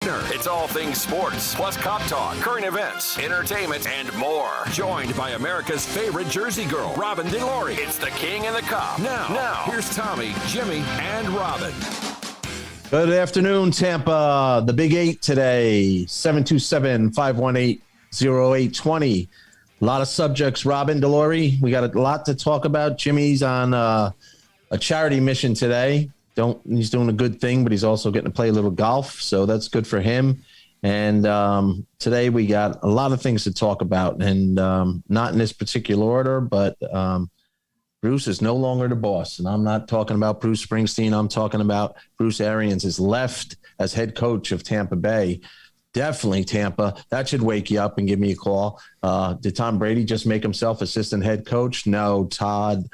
It's all things sports, plus cop talk, current events, entertainment, and more. Joined by America's favorite Jersey girl, Robin DeLory. It's the King and the Cop. Now, here's Tommy, Jimmy, and Robin. Good afternoon, Tampa. The Big 8 today, 727-518-0820. A lot of subjects, Robin DeLory. We got a lot to talk about. Jimmy's on a charity mission today. He's doing a good thing, but he's also getting to play a little golf, so that's good for him. And today we got a lot of things to talk about, and not in this particular order, but Bruce is no longer the boss. And I'm not talking about Bruce Springsteen. I'm talking about Bruce Arians is left as head coach of Tampa Bay. Definitely Tampa. That should wake you up and give me a call. Did Tom Brady just make himself assistant head coach? No, Todd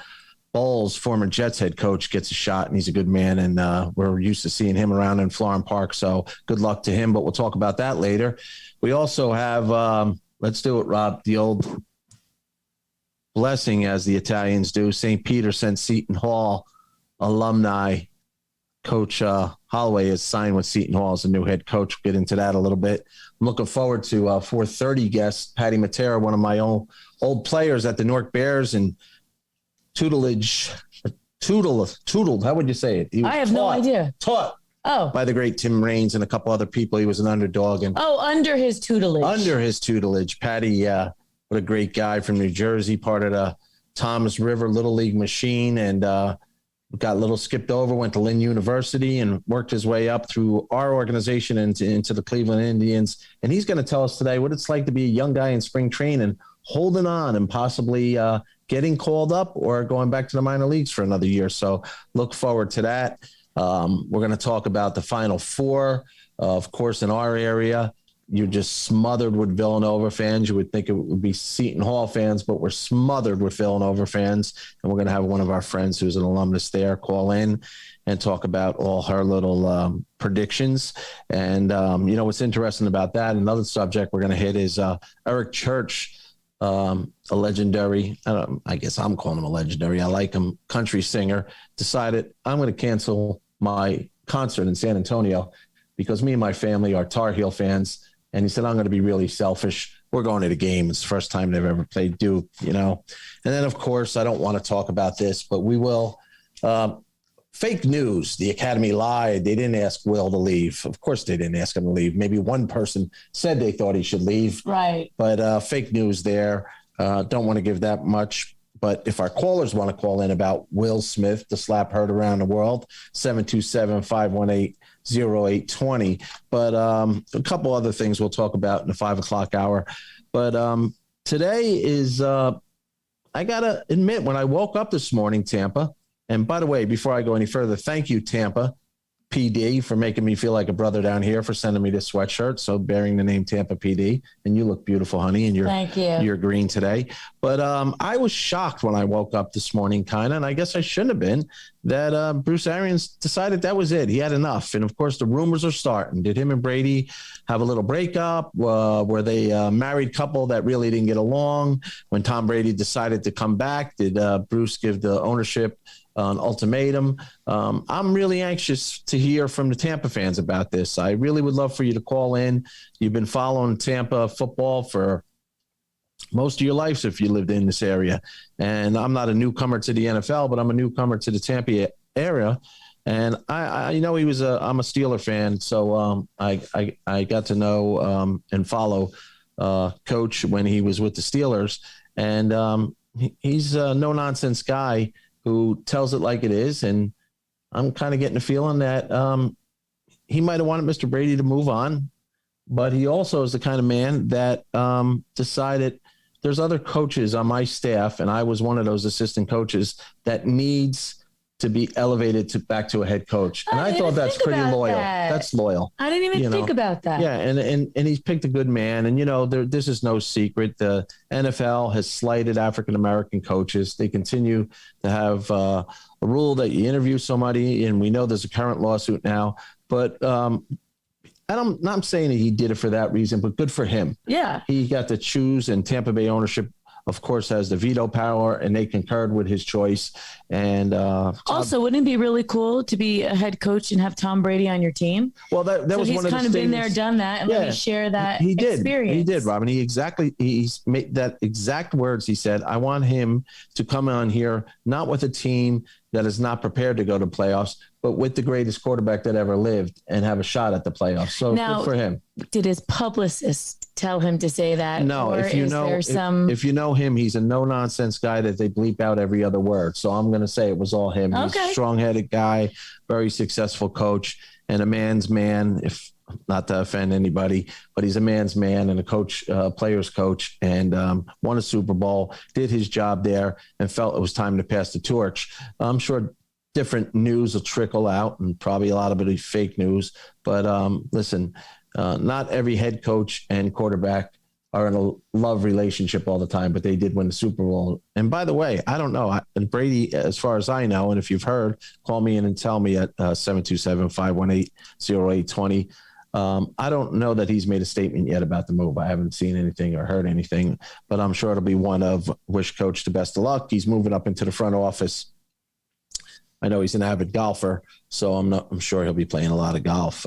Bowles, former Jets head coach, gets a shot, and he's a good man, and we're used to seeing him around in Florham Park, so good luck to him, but we'll talk about that later. We also have, let's do it, Rob, the old blessing, as the Italians do. St. Peter sent Seton Hall alumni. Coach Holloway is signed with Seton Hall as a new head coach. We'll get into that a little bit. I'm looking forward to 4:30 guest, Patty Matera, one of my old players at the Newark Bears, and tutored. How would you say it? I have no idea. Taught by the great Tim Raines and a couple other people. He was an underdog. And under his tutelage. Under his tutelage. Patty, what a great guy from New Jersey, part of the Thomas River Little League machine, and got a little skipped over, went to Lynn University and worked his way up through our organization into the Cleveland Indians. And he's going to tell us today what it's like to be a young guy in spring training, holding on and possibly getting called up or going back to the minor leagues for another year. So look forward to that. We're going to talk about the Final Four. Of course, in our area, you're just smothered with Villanova fans. You would think it would be Seton Hall fans, but we're smothered with Villanova fans. And we're going to have one of our friends who's an alumnus there call in and talk about all her little predictions. And, what's interesting about that, another subject we're going to hit is Eric Church, a legendary, I guess I'm calling him a legendary, I like him, country singer, decided I'm going to cancel my concert in San Antonio because me and my family are Tar Heel fans. And he said, I'm going to be really selfish. We're going to the game. It's the first time they've ever played Duke, And then, of course, I don't want to talk about this, but we will. Fake news. The Academy lied. They didn't ask Will to leave. Of course, they didn't ask him to leave. Maybe one person said they thought he should leave. Right. But fake news there. Don't want to give that much. But if our callers want to call in about Will Smith, the slap heard around the world, 727-518-0820. But a couple other things we'll talk about in the 5 o'clock hour. But today is, I got to admit, when I woke up this morning, Tampa, and by the way, before I go any further, thank you, Tampa PD, for making me feel like a brother down here, for sending me this sweatshirt. So bearing the name Tampa PD, and you look beautiful, honey, and you're green today. But I was shocked when I woke up this morning, kind of, and I guess I shouldn't have been, that Bruce Arians decided that was it. He had enough. And of course, the rumors are starting. Did him and Brady have a little breakup? Were they a married couple that really didn't get along? When Tom Brady decided to come back, did Bruce give the ownership an ultimatum? I'm really anxious to hear from the Tampa fans about this. I really would love for you to call in. You've been following Tampa football for most of your lives if you lived in this area. And I'm not a newcomer to the NFL, but I'm a newcomer to the Tampa area. And I'm a Steeler fan. So I got to know and follow Coach when he was with the Steelers. And he's a no-nonsense guy who tells it like it is. And I'm kind of getting a feeling that he might have wanted Mr. Brady to move on, but he also is the kind of man that decided there's other coaches on my staff, and I was one of those assistant coaches, that needs to be elevated back to a head coach. And I thought that's pretty loyal. That's loyal. I didn't even think about that. Yeah. And he's picked a good man. And, this is no secret. The NFL has slighted African-American coaches. They continue to have a rule that you interview somebody, and we know there's a current lawsuit now, but I'm not saying that he did it for that reason, but good for him. Yeah. He got to choose, and Tampa Bay ownership of course, has the veto power, and they concurred with his choice. And also, wouldn't it be really cool to be a head coach and have Tom Brady on your team? Well, that was he's one of the kind of been there, done that, and let me share that experience. He did, Robin. He's made that exact words. He said, "I want him to come on here, not with a team that is not prepared to go to playoffs, but with the greatest quarterback that ever lived and have a shot at the playoffs." So now, good for him. Did his publicist tell him to say that? No, or if you know him, he's a no-nonsense guy that they bleep out every other word. So I'm going to say it was all him. Okay. He's a strong-headed guy, very successful coach, and a man's man, if not to offend anybody, but he's a man's man and a coach, player's coach, and won a Super Bowl, did his job there, and felt it was time to pass the torch. I'm sure different news will trickle out, and probably a lot of it is fake news. But listen, not every head coach and quarterback are in a love relationship all the time, but they did win the Super Bowl. And by the way, I don't know. And Brady, as far as I know, and if you've heard, call me in and tell me at 727-518-0820. I don't know that he's made a statement yet about the move. I haven't seen anything or heard anything, but I'm sure it'll be one of wish coach the best of luck. He's moving up into the front office. I know he's an avid golfer, so I'm sure he'll be playing a lot of golf.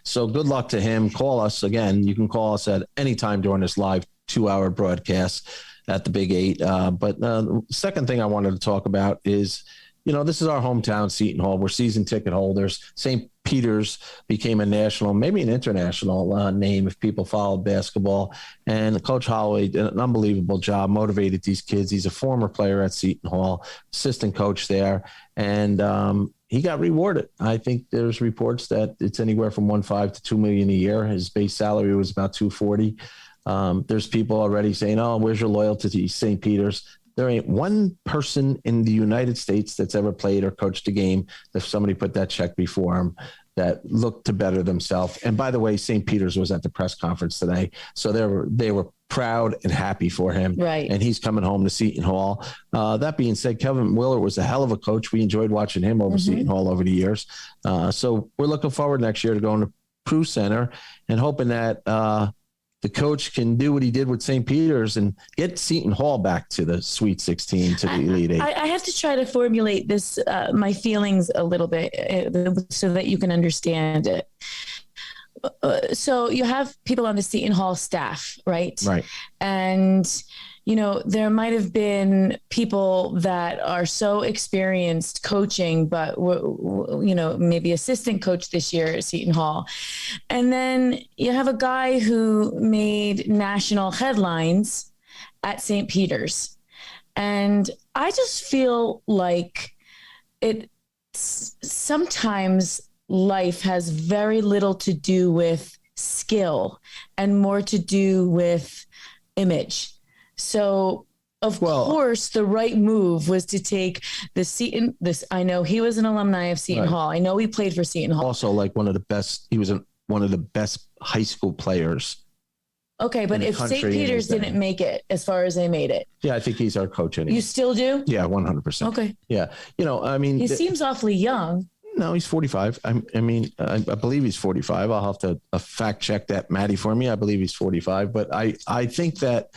So good luck to him. Call us again. You can call us at any time during this live 2-hour broadcast at the Big 8. But the second thing I wanted to talk about is, this is our hometown, Seton Hall. We're season ticket holders. St. Peter's became a national, maybe an international name if people followed basketball. And Coach Holloway did an unbelievable job, motivated these kids. He's a former player at Seton Hall, assistant coach there. And he got rewarded. I think there's reports that it's anywhere from $1.5 to $2 million a year. His base salary was about $240,000. There's people already saying, "Oh, where's your loyalty to St. Peter's?" There ain't one person in the United States that's ever played or coached a game that somebody put that check before him that looked to better themselves. And by the way, St. Peter's was at the press conference today, so they were proud and happy for him. Right. And he's coming home to Seton Hall. That being said, Kevin Willard was a hell of a coach. We enjoyed watching him over Seton Hall over the years. So we're looking forward next year to going to Prue Center and hoping that the coach can do what he did with St. Peter's and get Seton Hall back to the Sweet 16, to the Elite Eight. I have to try to formulate this, my feelings a little bit so that you can understand it. So you have people on the Seton Hall staff, right? Right. And, there might have been people that are so experienced coaching, but, maybe assistant coach this year at Seton Hall. And then you have a guy who made national headlines at St. Peter's. And I just feel like sometimes life has very little to do with skill and more to do with image. So of course the right move was to take the Seton. I know he was an alumni of Seton Hall. I know he played for Seton Hall. Also, like one of the best. He was one of the best high school players. Okay, but if St. Peter's didn't make it as far as they made it, I think he's our coach anyway. You still do? Yeah, 100%. Okay. Yeah, he seems awfully young. No, he's 45. I believe he's 45. I'll have to fact check that, Maddie, for me. I believe he's 45. But I think that,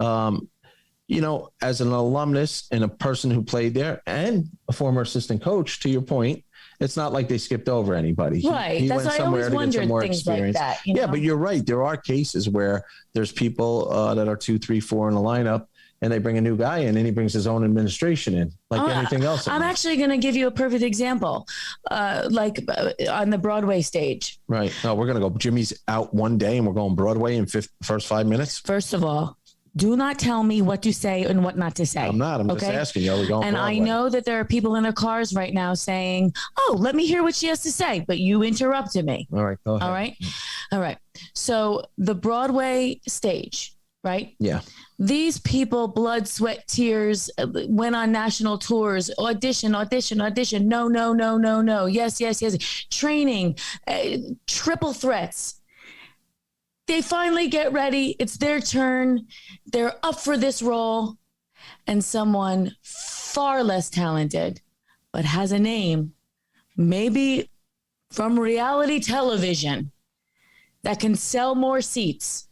as an alumnus and a person who played there and a former assistant coach, to your point, it's not like they skipped over anybody. Right. That's why I always wondered things like that. Yeah, but you're right. There are cases where there's people that are 2, 3, 4 in the lineup, and they bring a new guy in and he brings his own administration in, like anything else. I'm actually going to give you a perfect example, like on the Broadway stage. Right. No, we're going to go. Jimmy's out one day and we're going Broadway in first 5 minutes. First of all, do not tell me what to say and what not to say. I'm not. I'm just asking you. Are we going And Broadway? I know that there are people in their cars right now saying, "Oh, let me hear what she has to say." But you interrupted me. All right. Go ahead. All right. So the Broadway stage, right? Yeah. These people, blood, sweat, tears, went on national tours, audition. No. Yes. Training, triple threats. They finally get ready. It's their turn. They're up for this role. And someone far less talented, but has a name, maybe from reality television, that can sell more seats,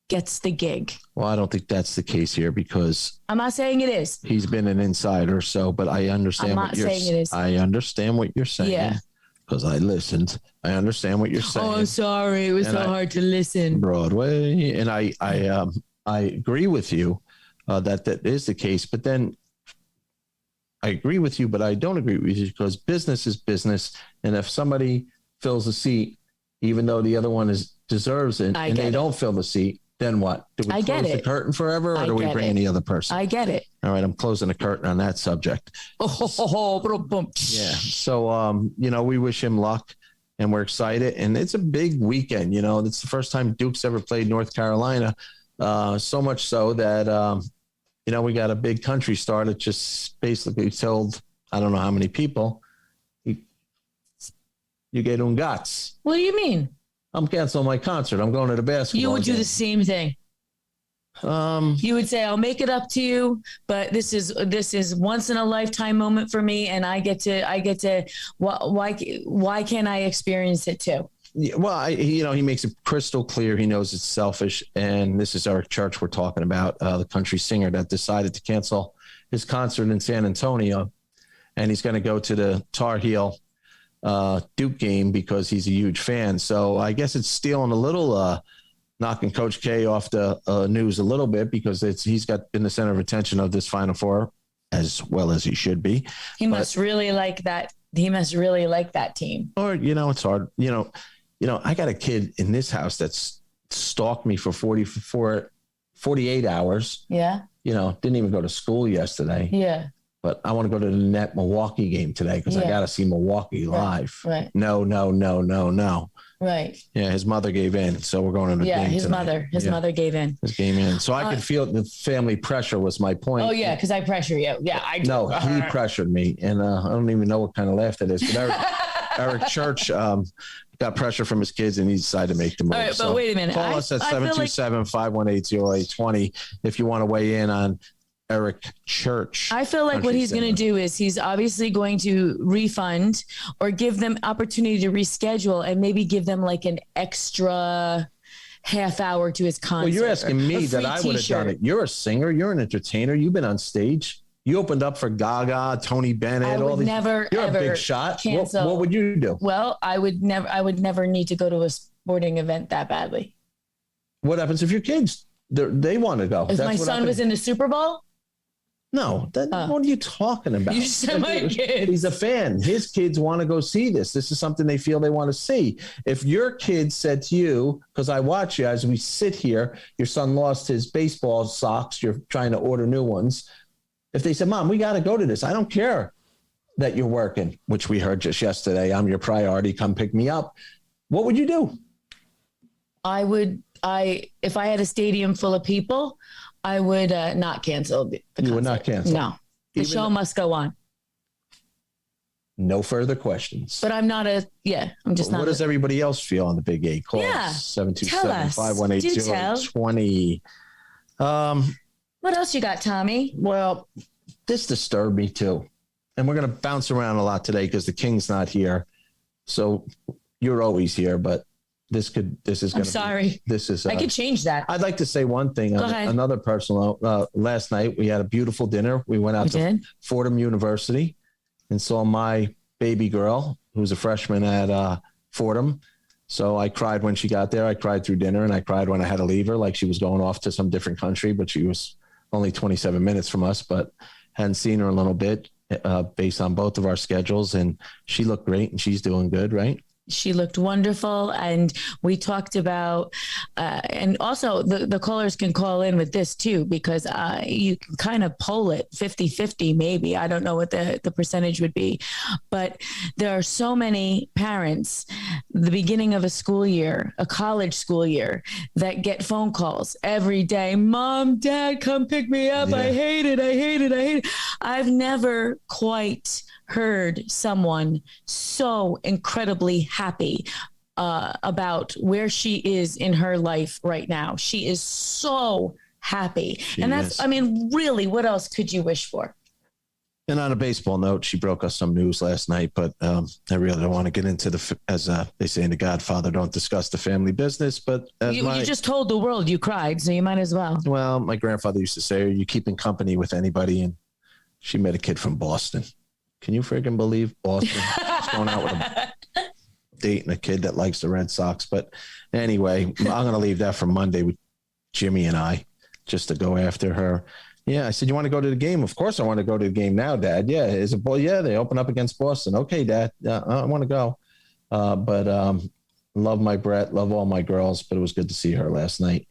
gets the gig. Well, I don't think that's the case here because I'm not saying it is. he's been an insider. So, but I understand. I'm not saying it is. I understand what you're saying. Yeah. Because I listened. I understand what you're saying. Oh, sorry. It was hard to listen. Broadway. And I agree with you that is the case. But then I agree with you, but I don't agree with you because business is business. And if somebody fills a seat, even though the other one deserves it, and they don't fill the seat, then what? Do we close the curtain forever, or do we bring any other person? I get it. All right, I'm closing the curtain on that subject. Yeah. So, we wish him luck, and we're excited. And it's a big weekend. It's the first time Duke's ever played North Carolina. So much so that, we got a big country star that just basically told, I don't know how many people, you get ungats. What do you mean? I'm canceling my concert. I'm going to the basketball You would do game. the same thing. You would say, I'll make it up to you, but this is once in a lifetime moment for me. And I get to, why can't I experience it too? Yeah, well, he makes it crystal clear. He knows it's selfish. And this is Eric Church we're talking about, the country singer that decided to cancel his concert in San Antonio. And he's going to go to the Tar Heel Duke game because he's a huge fan. So I guess it's stealing a little, knocking Coach K off the news a little bit because he's been the center of attention of this Final Four as well as he should be. He must really like that. He must really like that team. Or, it's hard. I got a kid in this house that's stalked me for 48 hours. Yeah. Didn't even go to school yesterday. Yeah. But I want to go to the Net Milwaukee game today because I got to see Milwaukee live. Right. No. Right. Yeah, his mother gave in, so we're going to the game his tonight. mother gave in. His game in. So I could feel the family pressure was my point. Oh, yeah, because I pressure you. Yeah, I do. No, he pressured me, and I don't even know what kind of laugh that is. But Eric Church got pressure from his kids, and he decided to make the move. All right, but wait a minute. Call us at 727-518-0820 if you want to weigh in on Eric Church. I feel like what he's going to do is he's obviously going to refund or give them opportunity to reschedule and maybe give them like an extra half hour to his concert. Well, you're asking me that I would have done it. You're a singer. You're an entertainer. You've been on stage. You opened up for Gaga, Tony Bennett, all these. You're a big shot. What would you do? Well, I would never need to go to a sporting event that badly. What happens if your kids, they want to go? If my son was in the Super Bowl? No, what are you talking about? You said my kids. He's a fan. His kids want to go see this. This is something they feel they want to see. If your kid said to you, because I watch you as we sit here, your son lost his baseball socks, you're trying to order new ones. If they said, Mom, we got to go to this. I don't care that you're working, which we heard just yesterday. I'm your priority. Come pick me up. What would you do? If I had a stadium full of people, I would not cancel the concert. You would not cancel? No. The show must go on. No further questions. But I'm just not. What does everybody else feel on the Big A? Call 727-518-0820. What else you got, Tommy? Well, this disturbed me too. And we're going to bounce around a lot today because the King's not here. So you're always here, but this is going to I'm sorry. I could change that. I'd like to say one thing. Go ahead. Another personal, last night we had a beautiful dinner. We went out to Fordham University and saw my baby girl, who's a freshman at Fordham. So I cried when she got there. I cried through dinner, and I cried when I had to leave her, like she was going off to some different country, but she was only 27 minutes from us, but hadn't seen her a little bit based on both of our schedules. And she looked great, and she's doing good, right? She looked wonderful. And we talked about, and also the callers can call in with this too, because you can kind of poll it 50-50, maybe. I don't know what the percentage would be, but there are so many parents, the beginning of a school year, a college school year, that get phone calls every day. Mom, Dad, come pick me up. Yeah. I hate it. I've never quite heard someone so incredibly happy about where she is in her life right now. She is so happy. Really, what else could you wish for? And on a baseball note, she broke us some news last night, but I really don't want to get into as they say in The Godfather, don't discuss the family business. But you just told the world you cried, so you might as well. Well, my grandfather used to say, "Are you keeping company with anybody?" And she met a kid from Boston. Can you friggin' believe Boston? She's going out with a date and a kid that likes the Red Sox. But anyway, I'm going to leave that for Monday with Jimmy and I, just to go after her. Yeah, I said, you want to go to the game? Of course I want to go to the game now, Dad. Yeah, is it boy? Yeah, they open up against Boston. Okay, Dad. I want to go. But love my Brett, love all my girls, but it was good to see her last night.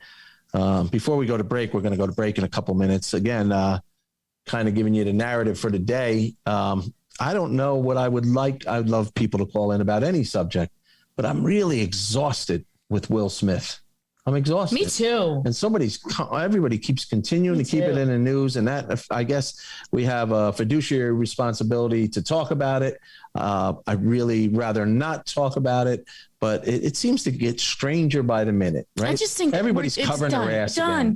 Before we go to break, we're going to go to break in a couple minutes. Again, kind of giving you the narrative for the day. I don't know what I would like. I'd love people to call in about any subject, but I'm really exhausted with Will Smith. I'm exhausted. Me too. And everybody keeps continuing to keep it in the news. And that, I guess we have a fiduciary responsibility to talk about it. I'd really rather not talk about it, but it seems to get stranger by the minute, right? I just think everybody's covering their ass. Done.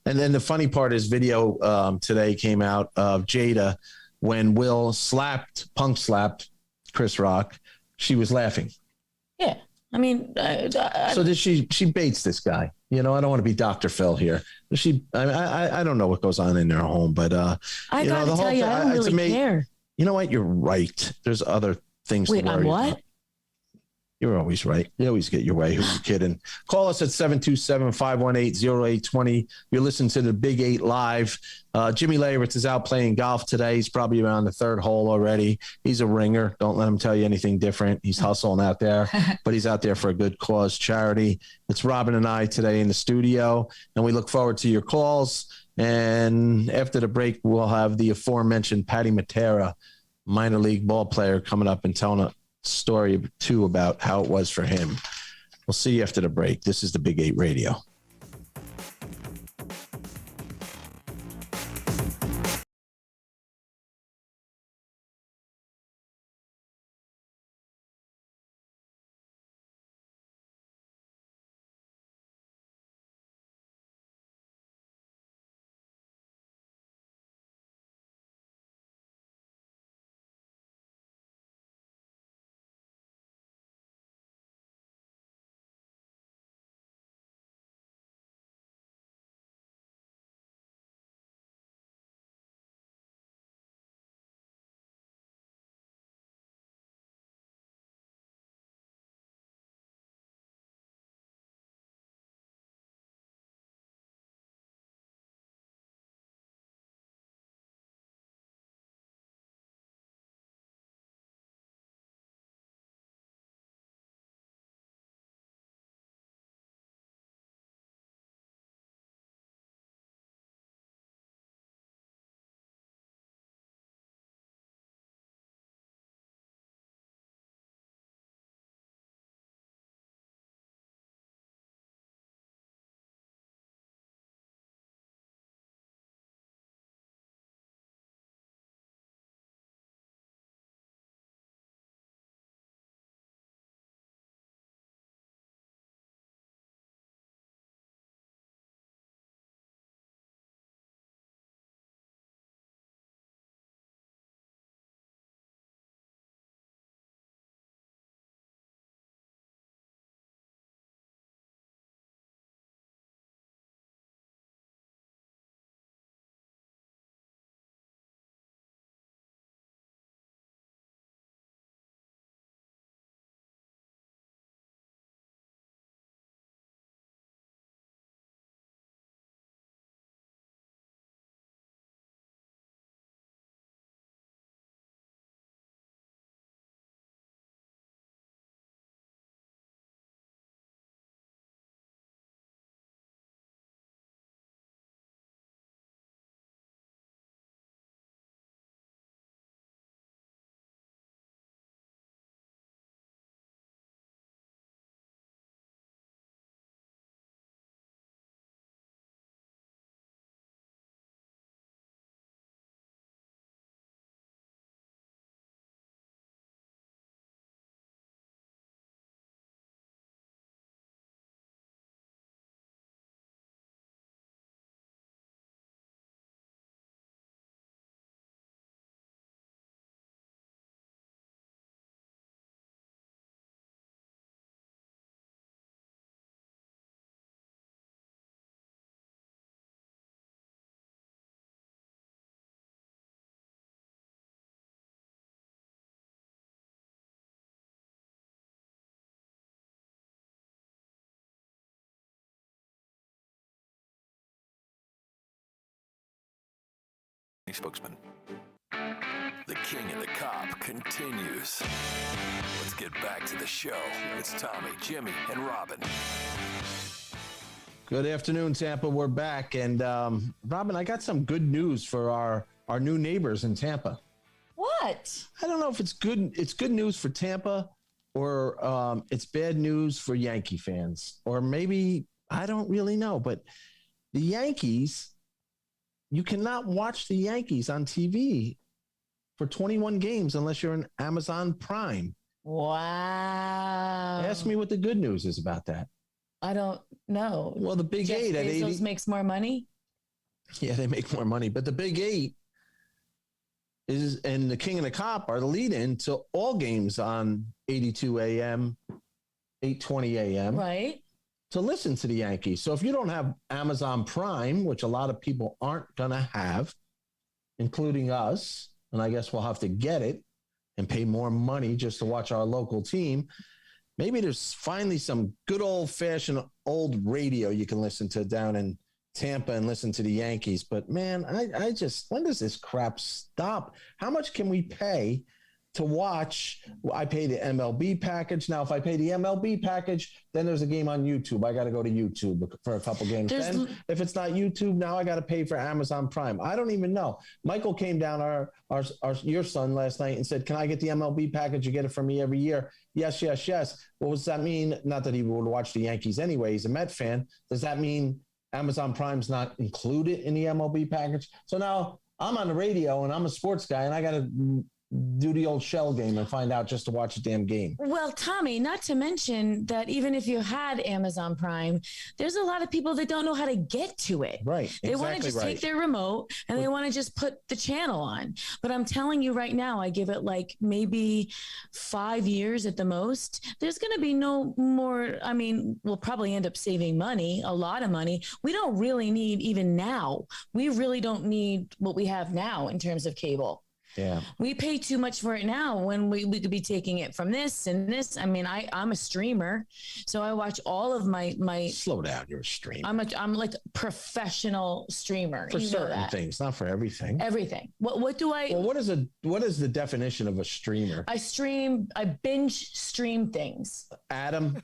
And then the funny part is video today came out of Jada when Will punk slapped Chris Rock. She was laughing. Yeah. I mean, so did she baits this guy. You know, I don't want to be Dr. Phil here. I don't know what goes on in their home, but I gotta tell you, I don't really care. You know what? You're right. There's other things to worry about. Wait, on what? You're always right. You always get your way. Who you kidding? Call us at 727-518-0820. You're listening to the Big 8 Live. Jimmy Leyritz is out playing golf today. He's probably around the third hole already. He's a ringer. Don't let him tell you anything different. He's hustling out there, but he's out there for a good cause, charity. It's Robin and I today in the studio, and we look forward to your calls. And after the break, we'll have the aforementioned Patty Matera, minor league ball player, coming up and telling a story too about how it was for him. We'll see you after the break. This is the Big 8 Radio. spokesman. The King and the Cop continues. Let's get back to the show. It's Tommy, Jimmy, and Robin. Good afternoon, Tampa. We're back. And Robin, I got some good news for our new neighbors in Tampa. What? I don't know if it's good. It's good news for Tampa or it's bad news for Yankee fans. Or maybe, I don't really know. But the Yankees, you cannot watch the Yankees on TV for 21 games unless you're on Amazon Prime. Wow. Ask me what the good news is about that. I don't know. Well, the Big Jeff Eight at Bezos 80. makes more money. Yeah, they make more money. But the Big Eight is, and the King and the Cop are the lead-in to all games on 82 AM, 8:20 AM. Right. To listen to the Yankees. So if you don't have Amazon Prime, which a lot of people aren't going to have, including us, and I guess we'll have to get it and pay more money just to watch our local team, maybe there's finally some good old-fashioned old radio you can listen to down in Tampa and listen to the Yankees. But, man, I just, when does this crap stop? How much can we pay to watch? Well, I pay the MLB package. Now, if I pay the MLB package, then there's a game on YouTube. I got to go to YouTube for a couple games. Then if it's not YouTube, now I got to pay for Amazon Prime. I don't even know. Michael came down, your son last night and said, can I get the MLB package? You get it from me every year. Yes. What does that mean? Not that he would watch the Yankees anyway. He's a Met fan. Does that mean Amazon Prime's not included in the MLB package? So now I'm on the radio and I'm a sports guy and I got to do the old shell game and find out just to watch a damn game. Well, Tommy, not to mention that even if you had Amazon Prime, there's a lot of people that don't know how to get to it. Right. They want to just take their remote and they want to just put the channel on. But I'm telling you right now, I give it like maybe 5 years at the most. There's going to be no more. I mean, we'll probably end up saving money, a lot of money. We don't really need, even now, we really don't need what we have now in terms of cable. Yeah. We pay too much for it now when we could be taking it from this and this. I mean, I'm a streamer, so I watch all of my Slow down, you're a streamer. I'm like a professional streamer. For certain things, not for everything. Everything. What do I Well, what is the definition of a streamer? I binge stream things. Adam,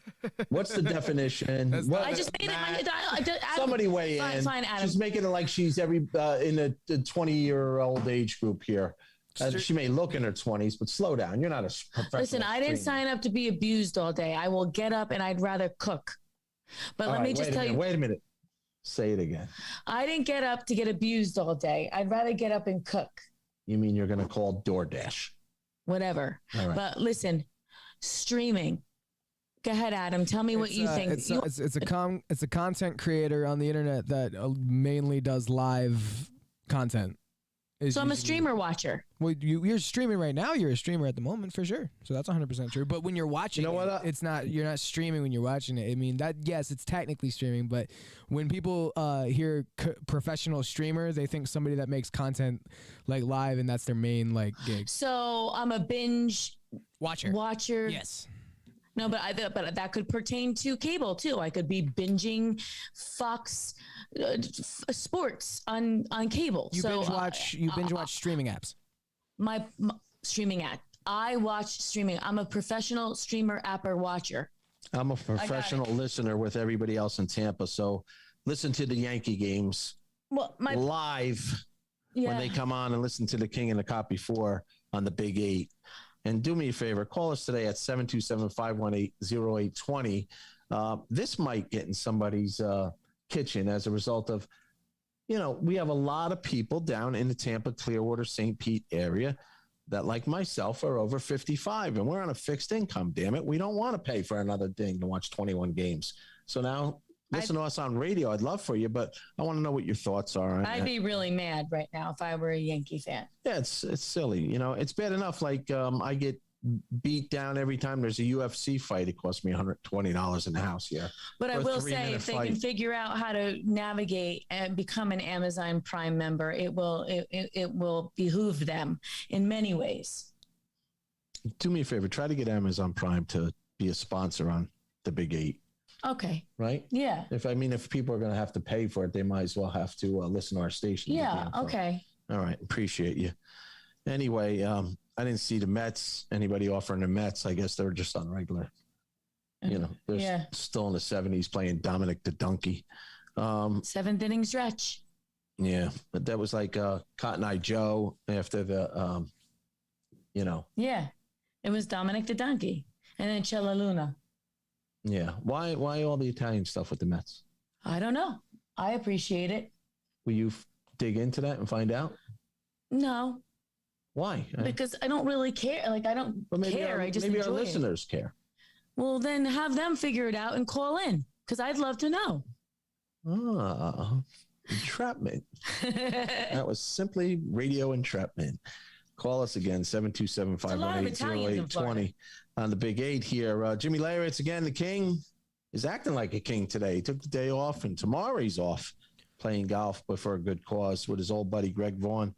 what's the definition? I just made it. Adam, somebody weigh in. Fine, Adam. She's making it like she's in the 20-year-old age group here. She may look in her 20s, but slow down. You're not a professional. Listen, I didn't sign up to be abused all day. I will get up and I'd rather cook. But let me just tell you. Wait a minute. Say it again. I didn't get up to get abused all day. I'd rather get up and cook. You mean you're going to call DoorDash? Whatever. All right. But listen, streaming. Go ahead, Adam. Tell me what you think. It's a content creator on the internet that mainly does live content. So I'm a streamer watcher. Well, you're streaming right now. You're a streamer at the moment for sure. So that's 100% true. But when you're watching, it's not. You're not streaming when you're watching it. I mean, yes, it's technically streaming. But when people hear professional streamer, they think somebody that makes content like live, and that's their main gig. So I'm a binge watcher. Yes. No, but that could pertain to cable too. I could be binging Fox sports on cable. You binge watch streaming apps. My streaming app. I watch streaming. I'm a professional streamer apper watcher. I'm a professional listener with everybody else in Tampa. So listen to the Yankee games live when they come on, and listen to the King and the Cop before on the Big Eight. And do me a favor, call us today at 727-518-0820. This might get in somebody's kitchen as a result of, we have a lot of people down in the Tampa, Clearwater, St. Pete area that, like myself, are over 55, and we're on a fixed income, damn it. We don't want to pay for another thing to watch 21 games. So now listen to us on radio. I'd love for you, but I want to know what your thoughts are. I'd be really mad right now if I were a Yankee fan. Yeah, it's silly. It's bad enough. I get beat down every time there's a UFC fight. It costs me $120 in the house here. But I will say, if they can figure out how to navigate and become an Amazon Prime member, it will behoove them in many ways. Do me a favor. Try to get Amazon Prime to be a sponsor on the Big Eight. Okay. Right? Yeah. If people are going to have to pay for it, they might as well have to listen to our station. Yeah. Okay. All right. Appreciate you. Anyway, I didn't see the Mets. Anybody offering the Mets? I guess they're just on regular. They're still in the 70s playing Dominic the Donkey. 7th inning stretch. Yeah, but that was like Cotton Eye Joe after the, Yeah, it was Dominic the Donkey and then Cella Luna. Yeah. Why all the Italian stuff with the Mets? I don't know. I appreciate it. Will you dig into that and find out? No. Why? Because I don't really care. Like, I don't care. I just maybe enjoy our listeners care. Well, then have them figure it out and call in because I'd love to know. Entrapment. That was simply radio entrapment. Call us again, 727-518-0820 on the Big 8 here. Jimmy Leyritz, again, the king, is acting like a king today. He took the day off, and tomorrow he's off playing golf, but for a good cause with his old buddy Greg Vaughn,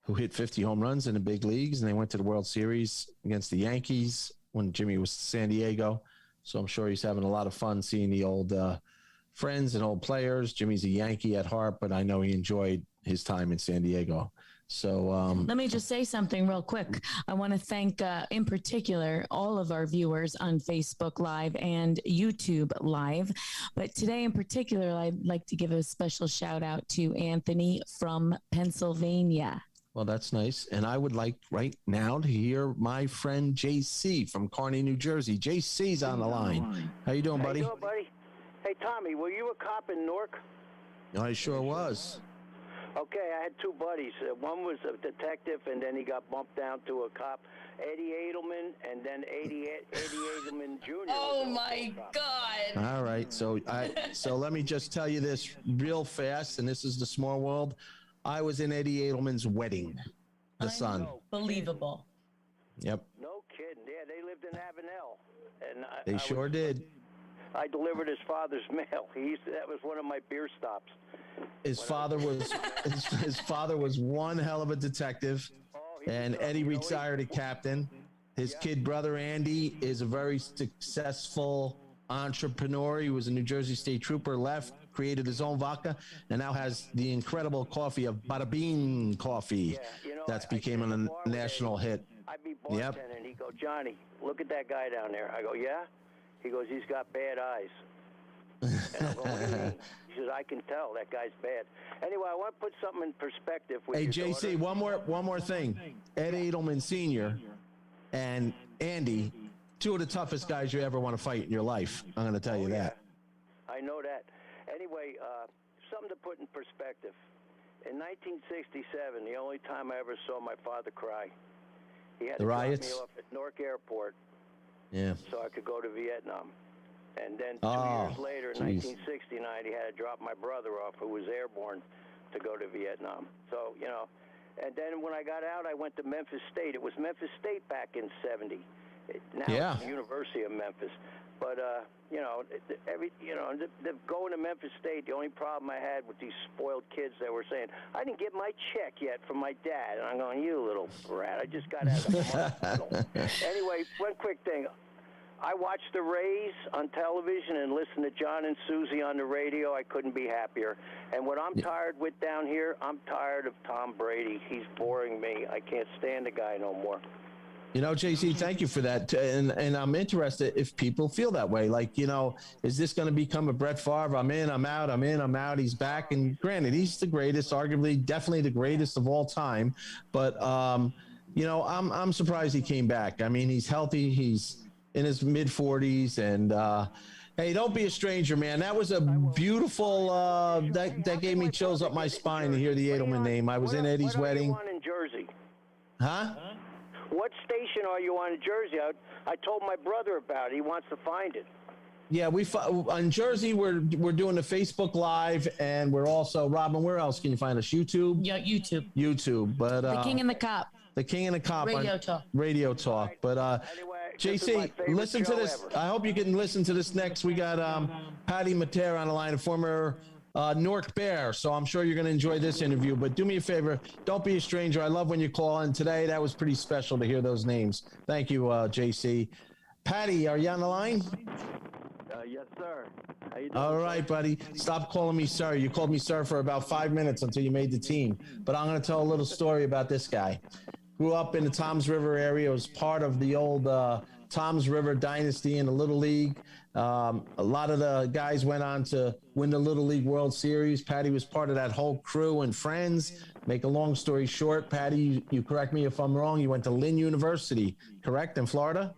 who hit 50 home runs in the big leagues, and they went to the World Series against the Yankees when Jimmy was in San Diego. So I'm sure he's having a lot of fun seeing the old friends and old players. Jimmy's a Yankee at heart, but I know he enjoyed his time in San Diego. So let me just say something real quick. I want to thank, in particular, all of our viewers on Facebook Live and YouTube Live. But today in particular, I'd like to give a special shout out to Anthony from Pennsylvania. Well, that's nice. And I would like right now to hear my friend JC from Kearney, New Jersey. JC's on the line. How you doing, buddy? How you doing, buddy? Hey, Tommy, were you a cop in Newark? I sure was. Okay, I had two buddies. One was a detective, and then he got bumped down to a cop. Eddie Edelman, and then Eddie Edelman Jr. Oh, my God. All right. So let me just tell you this real fast, and this is the small world. I was in Eddie Edelman's wedding, the son. Believable. Yep. No kidding. Yeah, they lived in Avenel. And they sure did. I delivered his father's mail. That was one of my beer stops. His father was one hell of a detective, and Eddie retired a captain. His kid brother Andy is a very successful entrepreneur. He was a New Jersey State Trooper, left, created his own vodka, and now has the incredible coffee of Bada Bean Coffee. Yeah, that's became a national hit. I'd be bartending, and he'd go, Johnny, look at that guy down there. I go, yeah? He goes, he's got bad eyes. And I go, what do you mean? He says, I can tell that guy's bad. Anyway, I want to put something in perspective with Hey, JC, one more thing. Ed Edelman Sr. and Andy, two of the toughest guys you ever want to fight in your life. I'm going to tell you that. I know that. Anyway, something to put in perspective. In 1967, the only time I ever saw my father cry, he had to drop me off at Newark Airport so I could go to Vietnam. And then 2 years later, in 1969, he had to drop my brother off, who was airborne, to go to Vietnam. So, and then when I got out, I went to Memphis State. It was Memphis State back in 70. Now it's the University of Memphis. But, going to Memphis State, the only problem I had with these spoiled kids that were saying, I didn't get my check yet from my dad. And I'm going, you little brat, I just got out of the hospital. Anyway, one quick thing. I watched the Rays on television and listened to John and Susie on the radio. I couldn't be happier. And what I'm tired with down here, I'm tired of Tom Brady. He's boring me. I can't stand the guy no more. JC, thank you for that. And I'm interested if people feel that way. Like, is this going to become a Brett Favre? I'm in, I'm out, I'm in, I'm out. He's back. And granted, he's the greatest, arguably, definitely the greatest of all time. But, I'm surprised he came back. I mean, he's healthy. He's in his mid 40s, and hey, don't be a stranger, man. That was a beautiful. That gave me chills up my spine to hear the Edelman name. I was in Eddie's wedding. What are you on in Jersey? Huh? What station are you on in Jersey? I told my brother about it. He wants to find it. Yeah, on Jersey, we're doing the Facebook Live, and we're also, Robin, where else can you find us? YouTube? Yeah, YouTube. YouTube, but The King and the Cop. The King and the Cop. Radio Talk. Radio Talk. Right. But anyway, JC, listen to this. Ever. I hope you can listen to this next. We got Patty Matera on the line, a former Newark Bear. So I'm sure you're going to enjoy this interview. But do me a favor. Don't be a stranger. I love when you call in today. That was pretty special to hear those names. Thank you, JC. Patty, are you on the line? Yes, sir. How you doing? All right, buddy. Stop calling me sir. You called me sir for about 5 minutes until you made the team. But I'm going to tell a little story about this guy. Grew up in the Toms River area. Was part of the old Toms River dynasty in the Little League. A lot of the guys went on to win the Little League World Series. Patty was part of that whole crew and friends. Make a long story short, Patty, you correct me if I'm wrong. You went to Lynn University, correct, in Florida?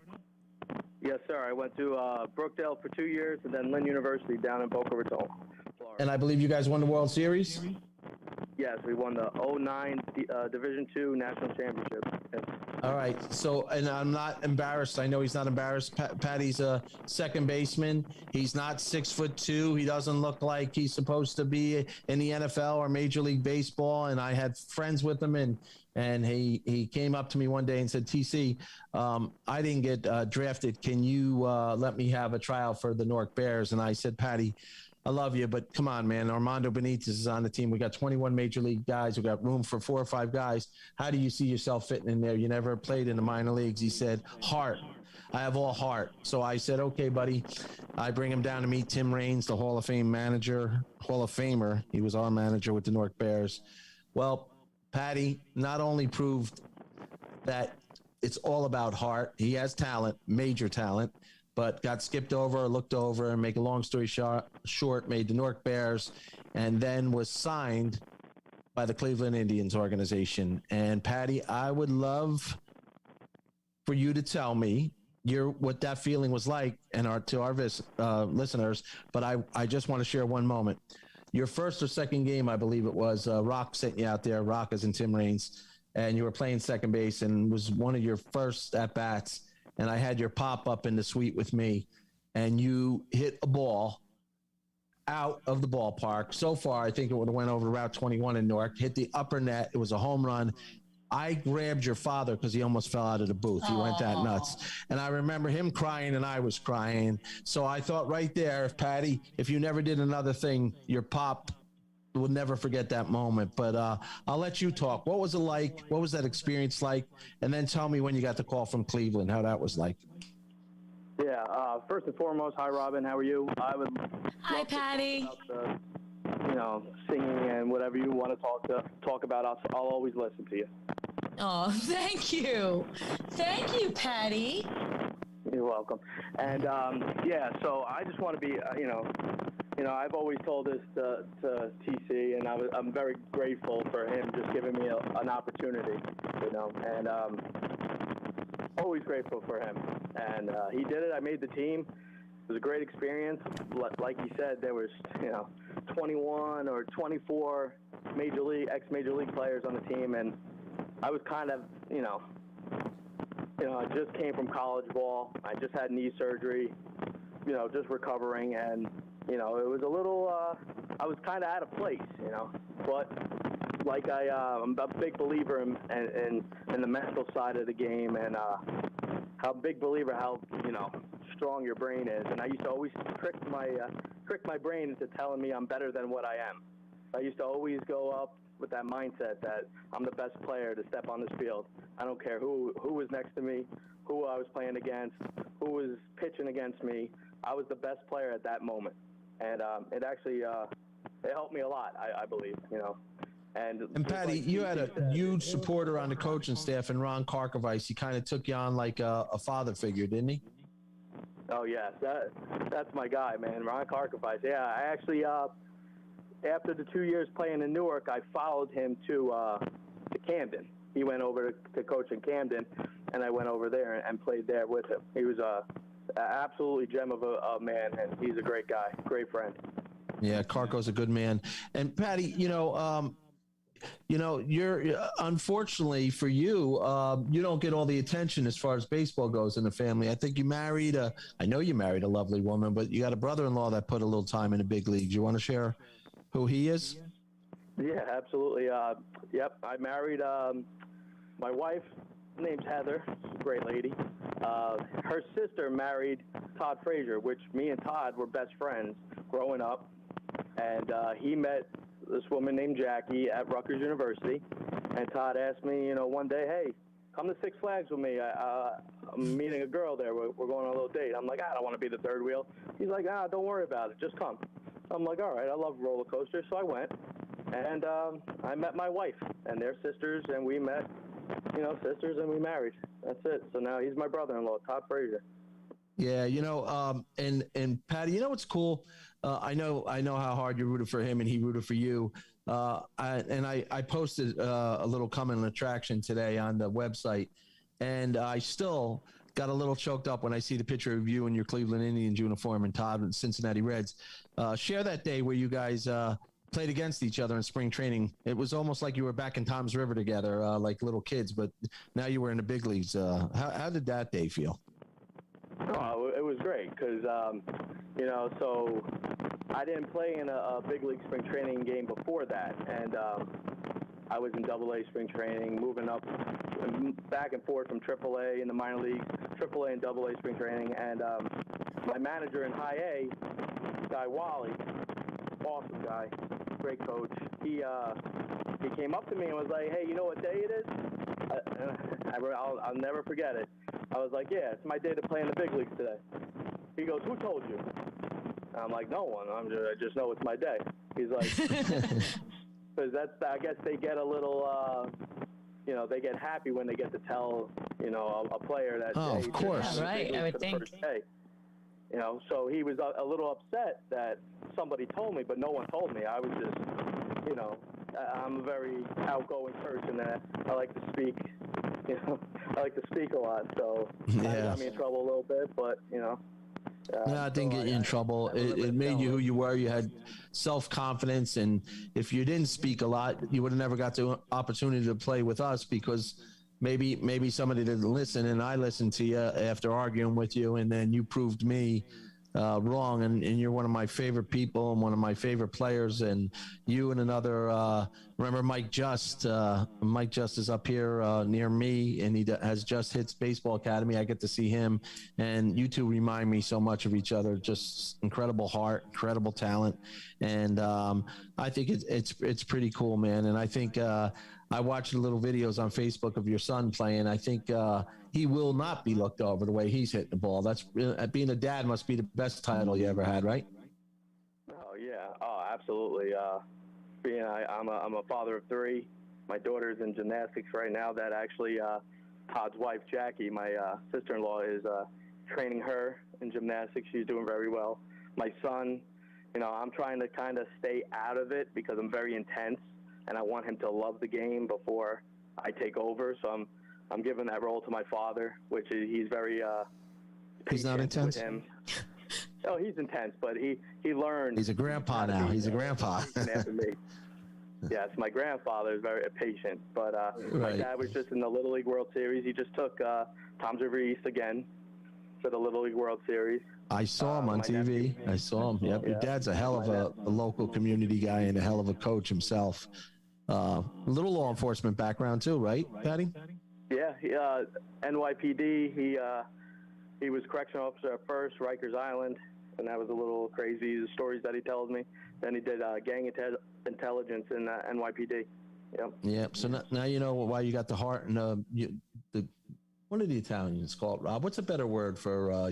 Yes, sir. I went to Brookdale for 2 years and then Lynn University down in Boca Raton, Florida. And I believe you guys won the World Series? Yes, we won the 2009 Division II National Championship. Yes. All right. So, and I'm not embarrassed. I know he's not embarrassed. Patty's a second baseman. He's not 6'2". He doesn't look like he's supposed to be in the NFL or Major League Baseball. And I had friends with him, and he came up to me one day and said, TC, I didn't get drafted. Can you let me have a tryout for the Newark Bears? And I said, Patty, I love you, but come on, man. Armando Benitez is on the team. We got 21 major league guys. We got room for 4 or 5 guys. How do you see yourself fitting in there? You never played in the minor leagues. He said, heart. I have all heart. So I said, okay, buddy. I bring him down to meet Tim Raines, the Hall of Fame manager, Hall of Famer. He was our manager with the Newark Bears. Well, Patty not only proved that it's all about heart. He has talent, major talent, but got skipped over, looked over, and make a long story short, made the Newark Bears, and then was signed by the Cleveland Indians organization. And Patty, I would love for you to tell me what that feeling was like, and to our listeners. But I just want to share one moment. Your first or second game, I believe it was, Rock sent you out there. Rock as in Tim Raines, and you were playing second base, and was one of your first at bats. And I had your pop up in the suite with me, and you hit a ball out of the ballpark. So far, I think it would have went over Route 21 in Newark, hit the upper net. It was a home run. I grabbed your father because he almost fell out of the booth. He went that nuts. And I remember him crying and I was crying. So I thought right there, Patty, if you never did another thing, your pop will never forget that moment. But I'll let you talk. What was it like? What was that experience like? And then tell me when you got the call from Cleveland, how that was like. Yeah, first and foremost, hi, Robin. How are you? Hi, Patty. Singing and whatever you want to talk about. I'll always listen to you. Oh, thank you. Thank you, Patty. You're welcome. And, so I just want to be, I've always told this to TC, and I'm very grateful for him just giving me an opportunity, and always grateful for him. And he did it. I made the team. It was a great experience. Like he said, there was, 21 or 24 ex-major league players on the team, and I was kind of, I just came from college ball. I just had knee surgery, just recovering, and, it was a little, I was kind of out of place, but like I'm a big believer in the mental side of the game, and how big believer how strong your brain is. And I used to always trick my brain into telling me I'm better than what I am. I used to always go up with that mindset that I'm the best player to step on this field. I don't care who was next to me, who I was playing against, who was pitching against me. I was the best player at that moment, and it actually it helped me a lot. I believe, And Patty, like you had a huge supporter on the coaching staff, and Ron Karkovice. He kind of took you on like a father figure, didn't he? Oh yes, that's my guy, man, Ron Karkovice. Yeah, I actually after the 2 years playing in Newark, I followed him to Camden. He went over to coach in Camden, and I went over there and played there with him. He was a absolutely gem of a man, and he's a great guy, great friend. Yeah, Karko's a good man. And Patty, you're unfortunately for you, you don't get all the attention as far as baseball goes in the family. I think you married I know you married a lovely woman, but you got a brother-in-law that put a little time in the big leagues. You want to share who he is? Yeah, absolutely. Yep, I married my wife. Name's Heather. She's a great lady. Her sister married Todd Frazier, which me and Todd were best friends growing up, and he met this woman named Jackie at Rutgers University, and Todd asked me, one day, hey, come to Six Flags with me. I'm meeting a girl there. We're going on a little date. I'm like, I don't want to be the third wheel. He's like, don't worry about it. Just come. I'm like, all right, I love roller coasters. So I went, and I met my wife and their sisters, and we met, sisters, and we married. That's it. So now he's my brother-in-law, Todd Frazier. Yeah, and Patty, what's cool? I know how hard you rooted for him, and he rooted for you. I posted a little comment and attraction today on the website, and I still got a little choked up when I see the picture of you in your Cleveland Indians uniform and Todd and Cincinnati Reds. Share that day where you guys played against each other in spring training. It was almost like you were back in Tom's River together, like little kids, but now you were in the big leagues. How did that day feel? Oh, it was great because, so I didn't play in a big league spring training game before that, and I was in Double-A spring training, moving up back and forth from Triple-A in the minor leagues, Triple-A and Double-A spring training, and my manager in High A, Guy Wally, awesome guy, great coach. He came up to me and was like, "Hey, you know what day it is?" I'll never forget it. I was like, "Yeah, it's my day to play in the big leagues today." He goes, "Who told you?" I'm like, "No one. I just know it's my day." He's like, because I guess they get a little, they get happy when they get to tell, a player that. Oh, of course. Yeah, right. I would think. So he was a little upset that somebody told me, but no one told me. I was just, I'm a very outgoing person that I like to speak. I like to speak a lot, so that got me in trouble a little bit, but, No, it didn't get you in trouble. It made you who you were. You had self-confidence, and if you didn't speak a lot, you would have never got the opportunity to play with us because maybe somebody didn't listen, and I listened to you after arguing with you, and then you proved me wrong, and you're one of my favorite people and one of my favorite players, and you and another remember Mike Just is up here near me, and he has Just Hits Baseball Academy. I get to see him, and you two remind me so much of each other. Just incredible heart, incredible talent, and I think it's pretty cool, man. And I think I watched the little videos on Facebook of your son playing. I think he will not be looked over the way he's hitting the ball. That's being a dad must be the best title you ever had, right? Oh yeah, absolutely. I'm a father of three. My daughter's in gymnastics right now. That actually Todd's wife Jackie, my sister-in-law, is training her in gymnastics. She's doing very well. My son, I'm trying to kind of stay out of it because I'm very intense, and I want him to love the game before I take over. So I'm giving that role to my father, which is he's very he's not intense. With him. Oh, he's intense, but he learned. He's a grandpa now. He's a grandpa. After me. Yes, my grandfather is very patient, but my dad was just in the Little League World Series. He just took Tom's River East again for the Little League World Series. I saw him on TV. I saw him. Yep. Your dad's a hell of a local community guy and a hell of a coach himself. A little law enforcement background too, right, Patty? Yeah, NYPD. He was correctional officer at first, Rikers Island, and that was a little crazy, the stories that he tells me. Then he did gang intelligence in NYPD. Yep. Yeah. So now you know why you got the heart and the what are the Italians call it, Rob? What's a better word for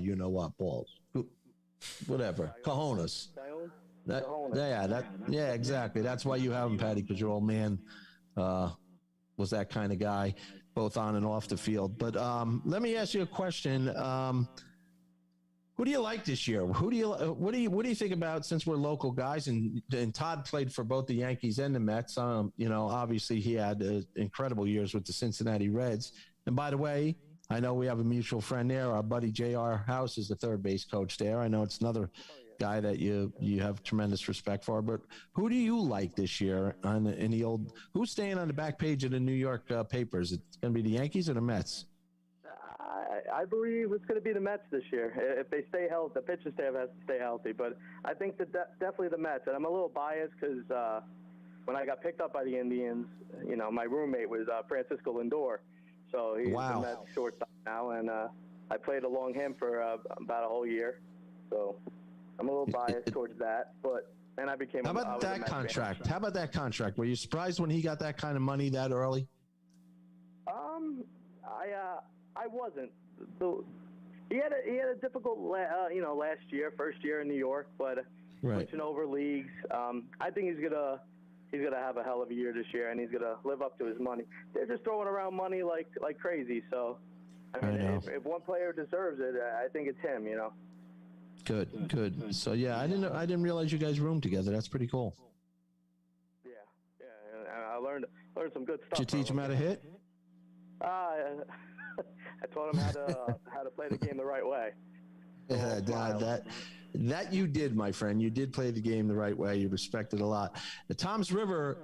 balls? Whatever. Cojones. Yeah, exactly. That's why you have him, Patty, because your old man was that kind of guy, both on and off the field. But let me ask you a question. Who do you like this year? What do you think about, since we're local guys, and Todd played for both the Yankees and the Mets? Obviously he had incredible years with the Cincinnati Reds. And by the way, I know we have a mutual friend there. Our buddy J.R. House is the third base coach there. I know it's another guy that you have tremendous respect for. But who do you like this year in the old? Who's staying on the back page of the New York papers? It's going to be the Yankees or the Mets? I believe it's going to be the Mets this year. If they stay healthy, the pitching staff has to stay healthy. But I think that definitely the Mets. And I'm a little biased because when I got picked up by the Indians, my roommate was Francisco Lindor. So he's the Mets shortstop now, and I played along him for about a whole year. So I'm a little biased towards that, and I became. How about that contract? How about that contract? Were you surprised when he got that kind of money that early? I wasn't. So he had a difficult, last year, first year in New York, but switching over leagues. I think he's gonna have a hell of a year this year, and he's gonna live up to his money. They're just throwing around money like crazy. So, I mean, if one player deserves it, I think it's him. Good. So yeah, I didn't realize you guys roomed together. That's pretty cool. Yeah. I learned some good stuff. Did you teach him how to hit? I taught him how to play the game the right way. Yeah, that you did, my friend. You did play the game the right way. You respected a lot. The Toms River,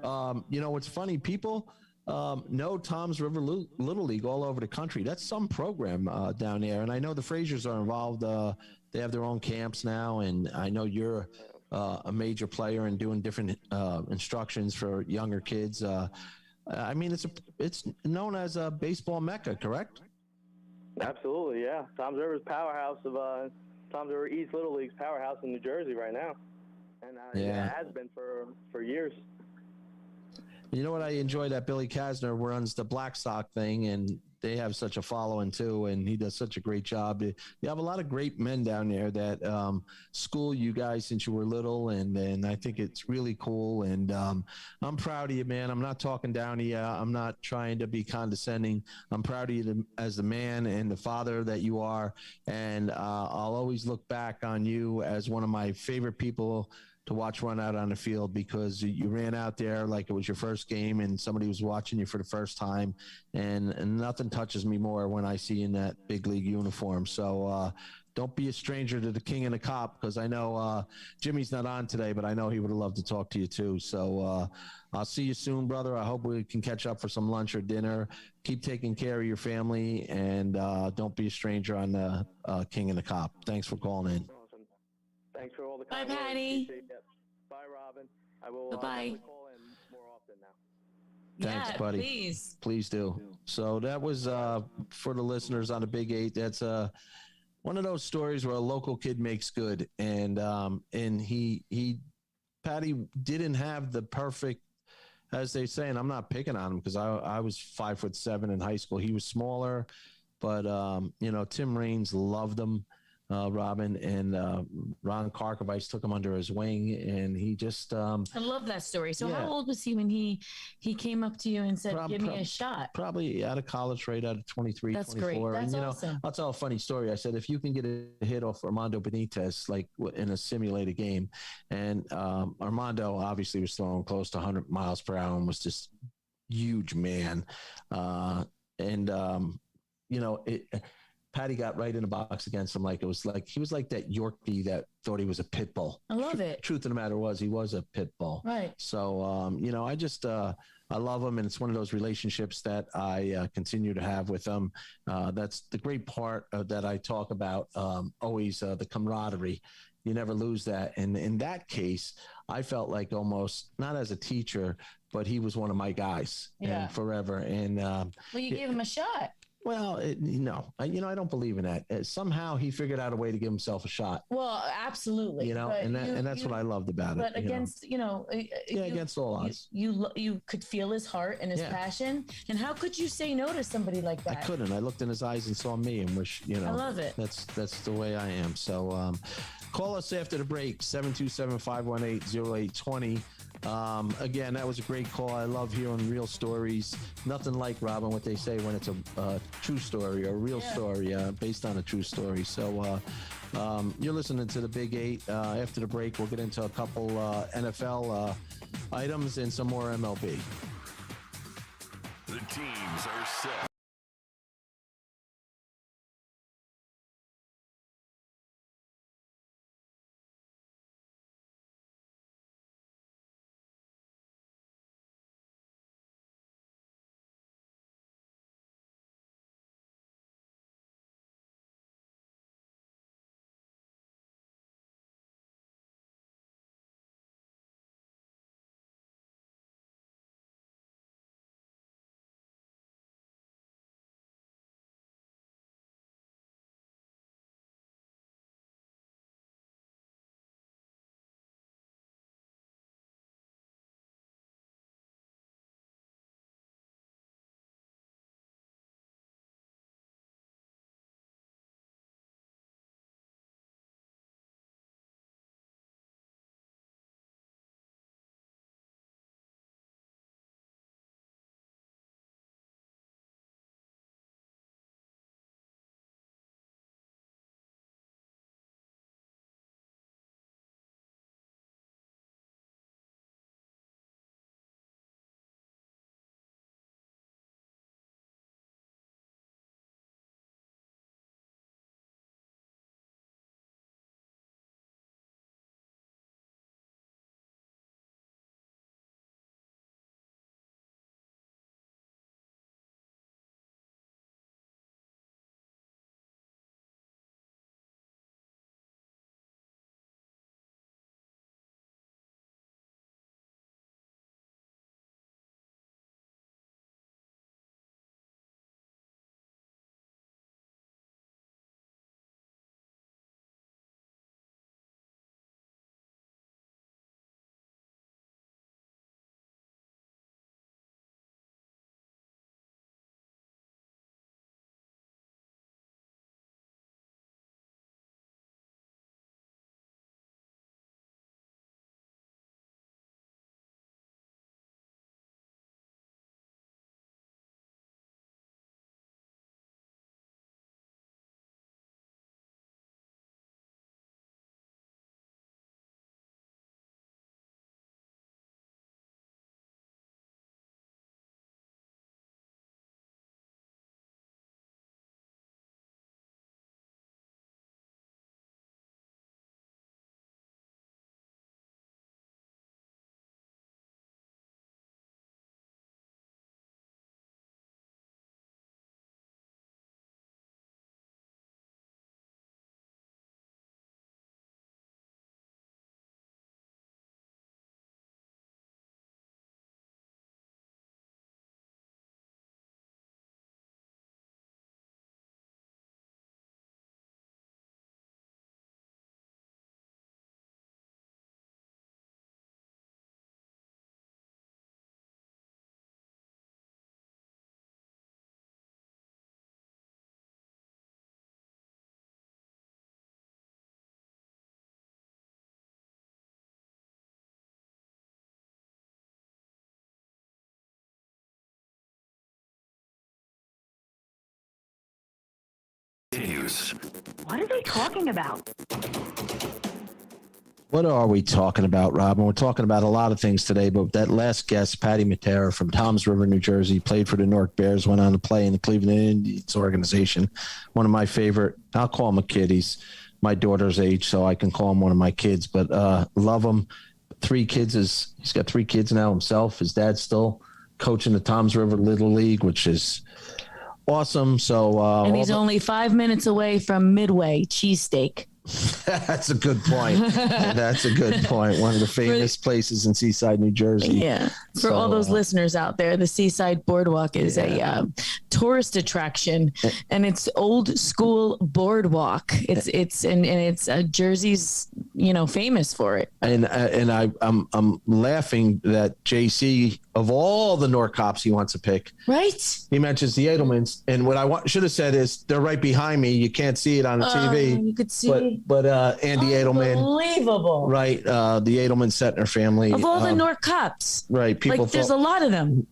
what's funny, people know Toms River Little League all over the country. That's some program down there. And I know the Frasers are involved. They have their own camps now. And I know you're a major player and doing different instructions for younger kids. I mean, it's known as a baseball mecca, correct? Absolutely, yeah. Toms River's powerhouse of Toms River East Little League's powerhouse in New Jersey right now, and it has been for years. You know what I enjoy? That Billy Kasner runs the Black Sock thing, and they have such a following too, and he does such a great job. You have a lot of great men down there that school you guys since you were little, and I think it's really cool. And I'm proud of you, man. I'm not talking down to you. I'm not trying to be condescending. I'm proud of you as the man and the father that you are, and I'll always look back on you as one of my favorite people to watch run out on the field, because you ran out there like it was your first game and somebody was watching you for the first time, and nothing touches me more when I see you in that big league uniform. So don't be a stranger to the King and the Cop, because I know Jimmy's not on today, but I know he would have loved to talk to you too. So I'll see you soon, brother. I hope we can catch up for some lunch or dinner. Keep taking care of your family, and don't be a stranger on the King and the Cop. Thanks for calling in. Thanks for all the Bye, Patty. Bye, Robin. I will Bye. call in more often now. Thanks, buddy. Please do. So that was for the listeners on the Big 8. That's one of those stories where a local kid makes good, and Patty didn't have the perfect, as they say, and I'm not picking on him because I was 5'7" in high school. He was smaller, but Tim Raines loved him. Robin, and Ron Karkovice took him under his wing, and he just I love that story. So how old was he when he came up to you and said, give me a shot? Probably out of college, right out of 23, That's 24. Great. That's and, awesome. I'll tell a funny story. I said, if you can get a hit off Armando Benitez, like in a simulated game, and Armando obviously was throwing close to 100 miles per hour and was just huge man. Patty got right in the box against him. He was like that Yorkie that thought he was a pit bull. I love it. Truth of the matter was he was a pit bull. Right. So, I just, I love him. And it's one of those relationships that I continue to have with him. That's the great part that I talk about. Always the camaraderie. You never lose that. And in that case, I felt like almost not as a teacher, but he was one of my guys and forever. And, you gave him a shot. Well, I don't believe in that. Somehow he figured out a way to give himself a shot. Well, absolutely. And that's what I loved about it. But against, against all odds. You could feel his heart and his passion. And how could you say no to somebody like that? I couldn't. I looked in his eyes and saw me and wish, I love it. That's the way I am. So call us after the break, 727-518-0820. Again, that was a great call. I love hearing real stories. Nothing like, Robin, what they say when it's a true story or a real story based on a true story. So you're listening to the Big 8. After the break, we'll get into a couple NFL items and some more MLB. The teams are set. News. What are they talking about? What are we talking about, Robin? We're talking about a lot of things today, but that last guest, Patty Matera from Toms River, New Jersey, played for the Newark Bears, went on to play in the Cleveland Indians organization. One of my favorite, I'll call him a kid. He's my daughter's age, so I can call him one of my kids, but love him. He's got 3 kids now himself. His dad's still coaching the Toms River Little League, which is awesome. So, and he's only 5 minutes away from Midway cheesesteak. That's a good point. That's a good point. One of the famous places in Seaside, New Jersey. Yeah. For all those listeners out there, the Seaside Boardwalk is a tourist attraction, and it's old school boardwalk. It's Jersey's, famous for it. And I'm laughing that JC, of all the Newark cops he wants to pick, right? He mentions the Edelmans, and what I should have said is they're right behind me. You can't see it on the TV. You could see. But Andy Edelman, unbelievable, right? The Edelman Setner family of all the Newark cops, right? People there's a lot of them.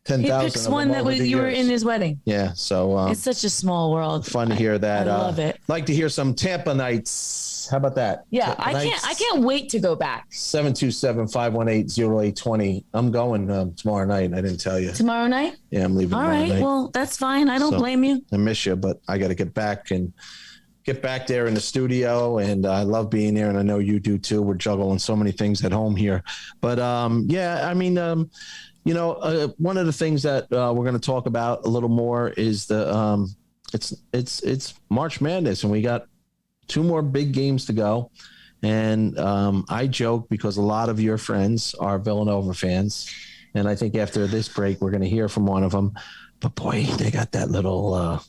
10,000. He picks one that you were in his wedding. Yeah, so it's such a small world. Fun to hear that. I love it. Like to hear some Tampa Nights. How about that? Yeah, I can't wait to go back. 727-518-0820. I'm going tomorrow night. I didn't tell you. Tomorrow night? Yeah, I'm leaving. All right. Night. Well, that's fine. I don't blame you. I miss you, but I got to get back there in the studio, and I love being there, and I know you do too. We're juggling so many things at home here, but one of the things that we're going to talk about a little more is the it's March Madness, and we got 2 more big games to go. And I joke because a lot of your friends are Villanova fans, and I think after this break we're going to hear from one of them. But boy, they got that little.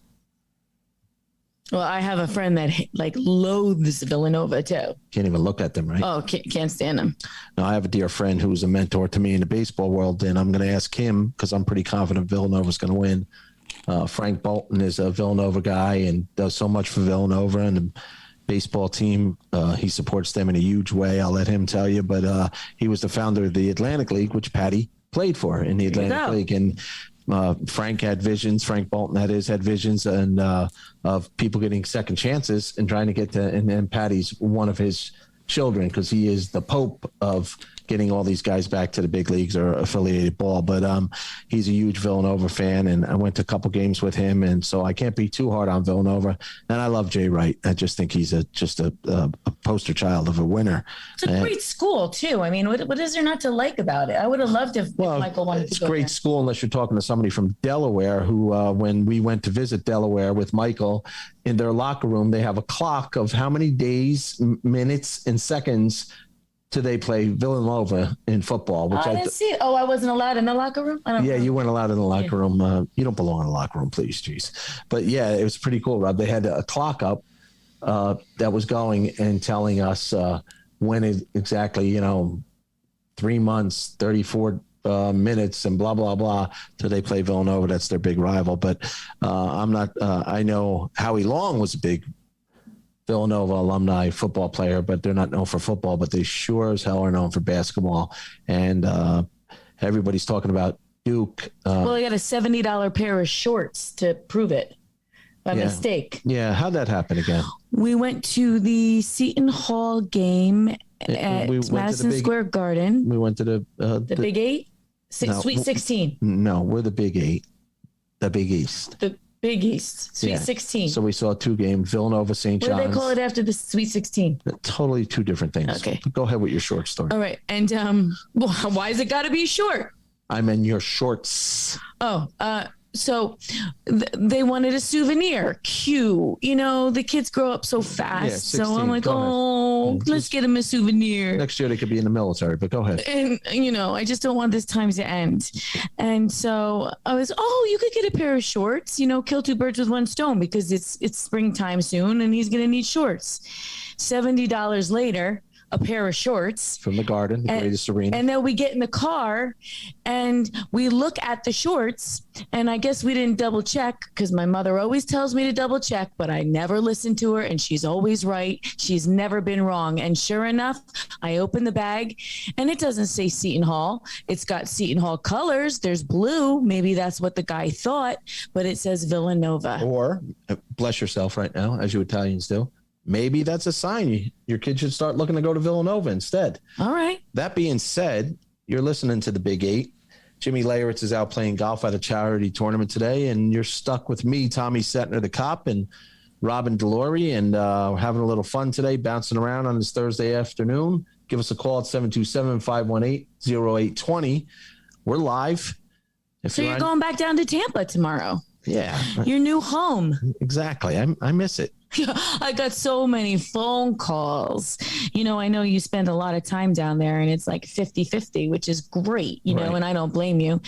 Well, I have a friend that loathes Villanova too. Can't even look at them, right? Oh, can't stand them. No, I have a dear friend who's a mentor to me in the baseball world, and I'm going to ask him because I'm pretty confident Villanova's going to win. Frank Bolton is a Villanova guy and does so much for Villanova and the baseball team. He supports them in a huge way. I'll let him tell you, but he was the founder of the Atlantic League, which Patty played for in the Atlantic League, and Frank had visions. Frank Bolton had visions and of people getting second chances and trying to get to. And Patty's one of his children because he is the Pope of getting all these guys back to the big leagues or affiliated ball. But he's a huge Villanova fan, and I went to a couple games with him, and so I can't be too hard on Villanova. And I love Jay Wright. I just think he's just a poster child of a winner. It's a great school too. I mean, what is there not to like about it? I would have loved if Michael wanted to go. It's a great school unless you're talking to somebody from Delaware who, when we went to visit Delaware with Michael, in their locker room, they have a clock of how many days, minutes, and seconds till they play Villanova in football. Which I didn't see it. Oh, I wasn't allowed in the locker room? You weren't allowed in the locker room. You don't belong in the locker room, please, jeez. But yeah, it was pretty cool, Rob. They had a clock up that was going and telling us when exactly, 3 months, 34 minutes and blah, blah, blah, till they play Villanova. That's their big rival. But I'm not, I know Howie Long was a big Villanova alumni football player, but they're not known for football, but they sure as hell are known for basketball. And everybody's talking about Duke. Well, I got a $70 pair of shorts to prove it by mistake. Yeah. How'd that happen again? We went to the Seton Hall game at Madison Square Garden. We went to the Big Eight? Sweet 16. No, we're the Big Eight. The Big East. The Big East. Sweet 16. So we saw 2 games, Villanova, St. John's. What do they call it after the Sweet 16? Totally 2 different things. Okay. Go ahead with your short story. All right. And why is it got to be short? I'm in your shorts. Oh, so they wanted a souvenir. Cute. The kids grow up so fast. Yeah, 16, so I'm like, let's get them a souvenir. Next year they could be in the military, but go ahead. And, I just don't want this time to end. And so I was, you could get a pair of shorts, kill 2 birds with 1 stone because it's springtime soon and he's going to need shorts. $70 later, a pair of shorts from the Garden, the greatest arena. And then we get in the car and we look at the shorts, and I guess we didn't double check because my mother always tells me to double check, but I never listen to her, and she's always right. She's never been wrong. And sure enough, I open the bag and it doesn't say Seton Hall. It's got Seton Hall colors. There's blue. Maybe that's what the guy thought, but it says Villanova. Or bless yourself right now, as you Italians do. Maybe that's a sign your kid should start looking to go to Villanova instead. All right. That being said, you're listening to the Big Eight. Jimmy Leyritz is out playing golf at a charity tournament today, and you're stuck with me, Tommy Setner, the cop, and Robin Delory, and we're having a little fun today, bouncing around on this Thursday afternoon. Give us a call at 727-518-0820. We're live. So you're going back down to Tampa tomorrow. Yeah. Your new home. Exactly. I miss it. I got so many phone calls. I know you spend a lot of time down there, and it's like 50-50, which is great, know, and I don't blame you.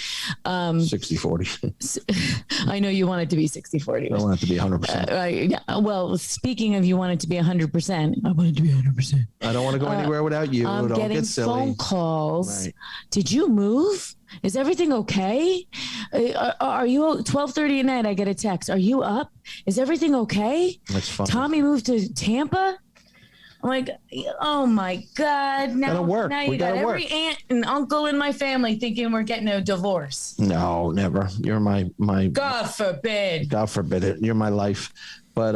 60-40. I know you want it to be 60-40. I want it to be 100%. Well, speaking of you want it to be 100%, I want it to be 100%. I don't want to go anywhere without you. I'm don't getting get silly. phone calls. Right. Did you move? Is everything okay? Are you 12:30 at night? I get a text. Are you up? Is everything okay? That's fine. Tommy moved to Tampa. I'm like, oh my God! Now you got every aunt and uncle in my family thinking we're getting a divorce. No, never. You're my. God forbid. God forbid it. You're my life. But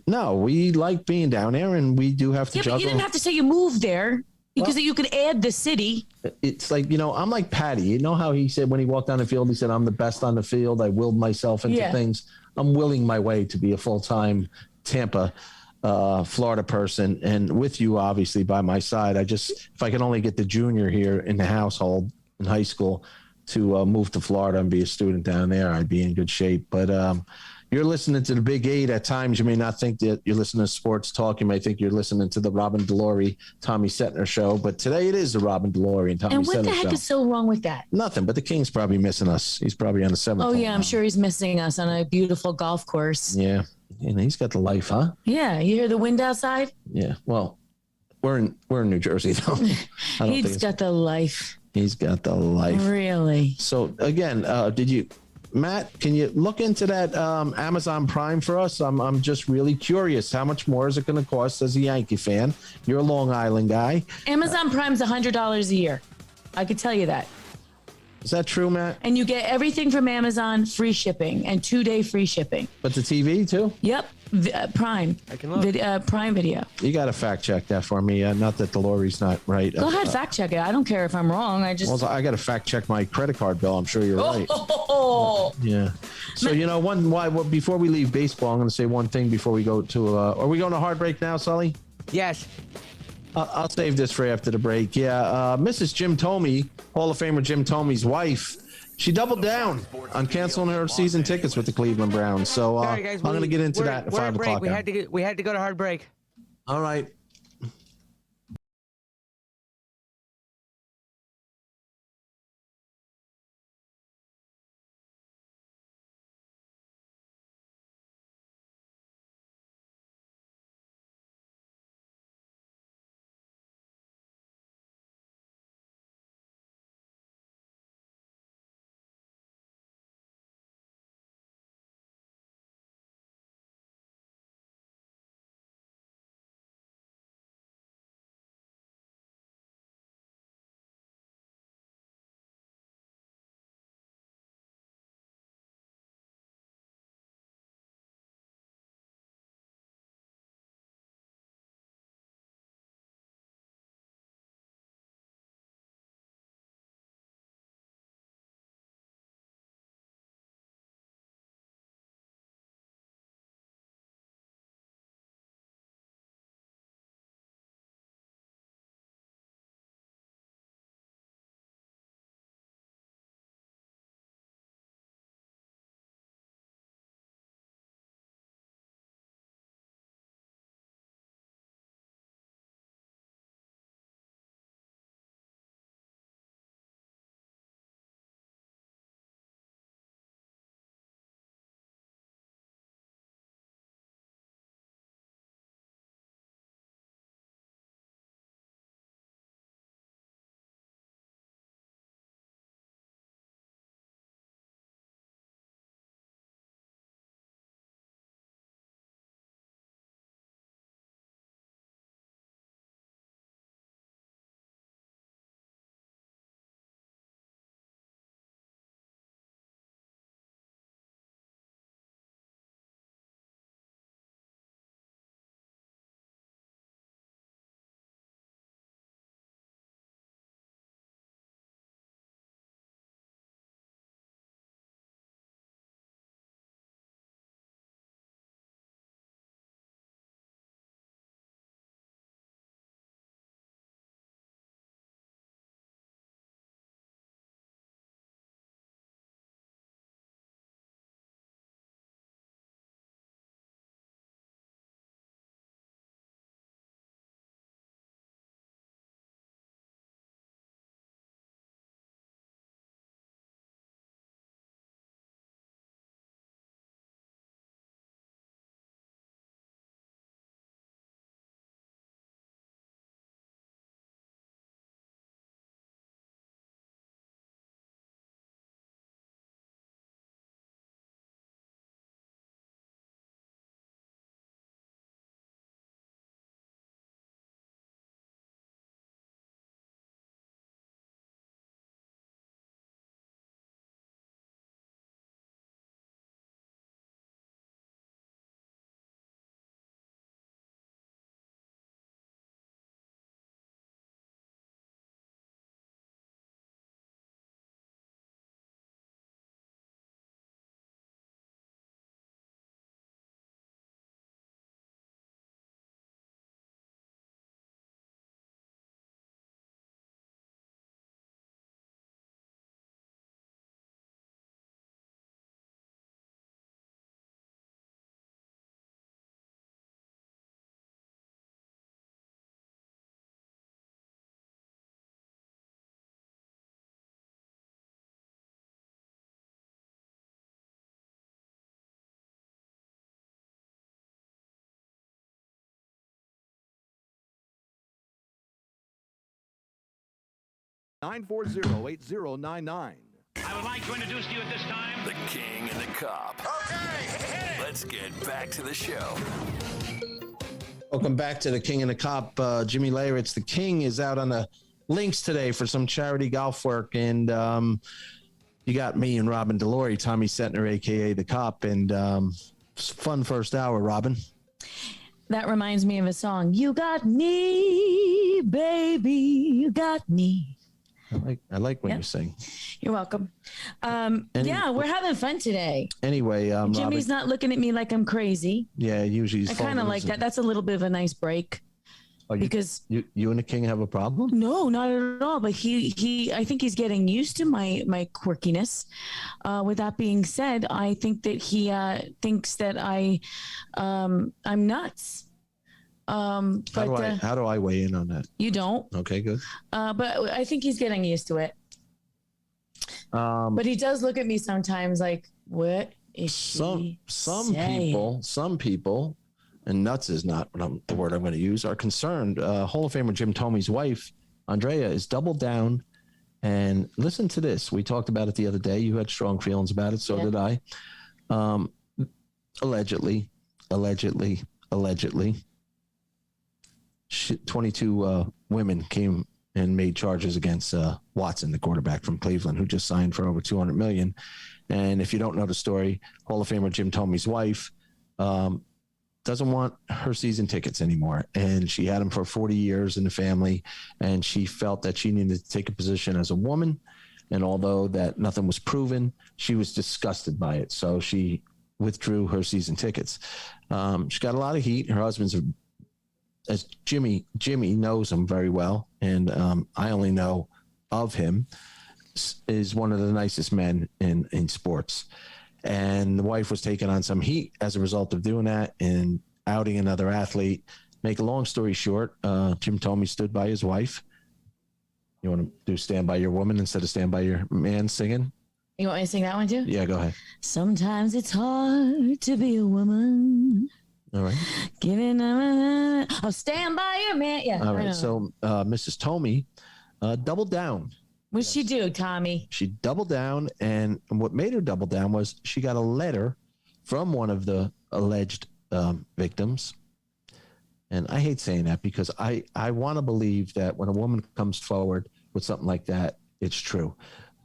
no, we like being down there, and we do have to juggle. But you didn't have to say you moved there. Because you could add the city. It's like, I'm like Patty. You know how he said when he walked on the field, he said, I'm the best on the field. I willed myself into things. I'm willing my way to be a full-time Tampa, Florida person. And with you, obviously, by my side, if I could only get the junior here in the household in high school to move to Florida and be a student down there, I'd be in good shape. But you're listening to the Big Eight. At times, you may not think that you're listening to sports talk. You may think you're listening to the Robin Delory, Tommy Setner show. But today it is the Robin Delory and Tommy Setner show. And what the heck is so wrong with that? Nothing, but the King's probably missing us. He's probably on the seventh. Oh, yeah, I'm sure he's missing us on a beautiful golf course. Yeah, and he's got the life, huh? Yeah, you hear the wind outside? Yeah, well, we're in New Jersey, though. He's got the life. He's got the life. Really? So, again, Matt, can you look into that Amazon Prime for us? I'm just really curious. How much more is it going to cost as a Yankee fan? You're a Long Island guy. Amazon Prime's $100 a year. I could tell you that. Is that true, Matt? And you get everything from Amazon, free shipping and 2-day free shipping. But the TV too? Yep. Prime. I can look. Prime Video. You got to fact check that for me. Not that Delory's not right. Go ahead, fact check it. I don't care if I'm wrong. I got to fact check my credit card bill. I'm sure you're right. Oh. Yeah. So before we leave baseball, I'm going to say one thing before we go to. Are we going to hard break now, Sully? Yes. I'll save this for after the break. Yeah. Mrs. Jim Thome, Hall of Famer Jim Thome's wife. She doubled down on canceling her season tickets with the Cleveland Browns. So Sorry, guys, I'm going to get into that at 5 o'clock. We had to go to hard break. All right. 940-8099. I would like to introduce to you at this time the King and the Cup. Okay, let's get back to the show. Welcome back to the King and the Cop. Jimmy Leyritz, the King, is out on the links today for some charity golf work, and you got me and Robin Delory, Tommy Sentner, aka the Cop, and fun first hour, Robin. That reminds me of a song. You got me, baby. You got me. I like when you sing. You're welcome. Yeah, we're having fun today. Anyway, Jimmy's Robin, not looking at me like I'm crazy. Yeah, usually I kind of like that. That's a little bit of a nice break. Because you and the King have a problem? No, not at all. But he I think he's getting used to my quirkiness. With that being said, I think that he thinks that I'm nuts. How do I weigh in on that? You don't. Okay, good. But I think he's getting used to it. But he does look at me sometimes like, what is she saying? Some people, and nuts is not the word I'm going to use, are concerned. Hall of Famer Jim Thome's wife, Andrea, is doubled down. And listen to this. We talked about it the other day. You had strong feelings about it. So did I. Allegedly, 22 women came and made charges against Watson, the quarterback from Cleveland, who just signed for over $200 million. And if you don't know the story, Hall of Famer Jim Thome's wife doesn't want her season tickets anymore. And she had them for 40 years in the family. And she felt that she needed to take a position as a woman. And although that nothing was proven, she was disgusted by it. So she withdrew her season tickets. She got a lot of heat. Her husband's, as Jimmy knows him very well, and I only know of him, is one of the nicest men in sports. And the wife was taking on some heat as a result of doing that and outing another athlete. Make a long story short, Jim Thome stood by his wife. You want to do Stand By Your Woman instead of Stand By Your Man singing? You want me to sing that one too? Yeah, go ahead. Sometimes it's hard to be a woman. All right. Stand by your man. Yeah. All right. So Mrs. Thome doubled down. What'd she do, Tommy? She doubled down, and what made her double down was she got a letter from one of the alleged victims. And I hate saying that because I want to believe that when a woman comes forward with something like that, it's true.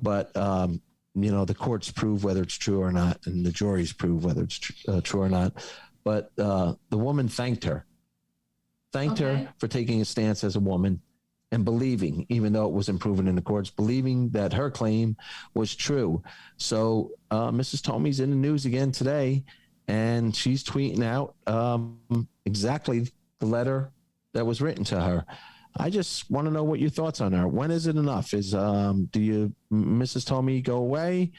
But, the courts prove whether it's true or not, and the juries prove whether it's true or not. But the woman thanked her for taking a stance as a woman and believing, even though it wasn't proven in the courts, believing that her claim was true. So Mrs. Thome's in the news again today, and she's tweeting out exactly the letter that was written to her. I just want to know what your thoughts on her. When is it enough? Do you, Mrs. Thome, go away?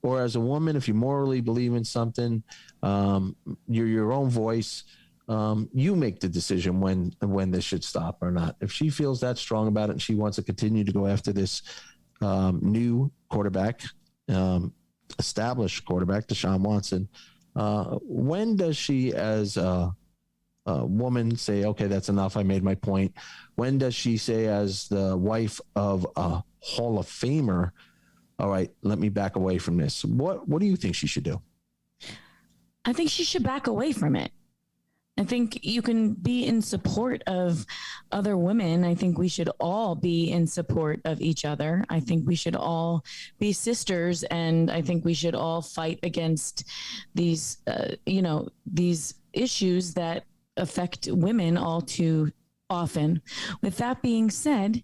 Or as a woman, if you morally believe in something, you're your own voice. You make the decision when this should stop or not. If she feels that strong about it and she wants to continue to go after this new quarterback, established quarterback, Deshaun Watson, when does she, as a woman, say, okay, that's enough, I made my point? When does she say, as the wife of a Hall of Famer, all right, let me back away from this? What do you think she should do? I think she should back away from it. I think you can be in support of other women. I think we should all be in support of each other. I think we should all be sisters, and I think we should all fight against these, these issues that affect women all too often. With that being said,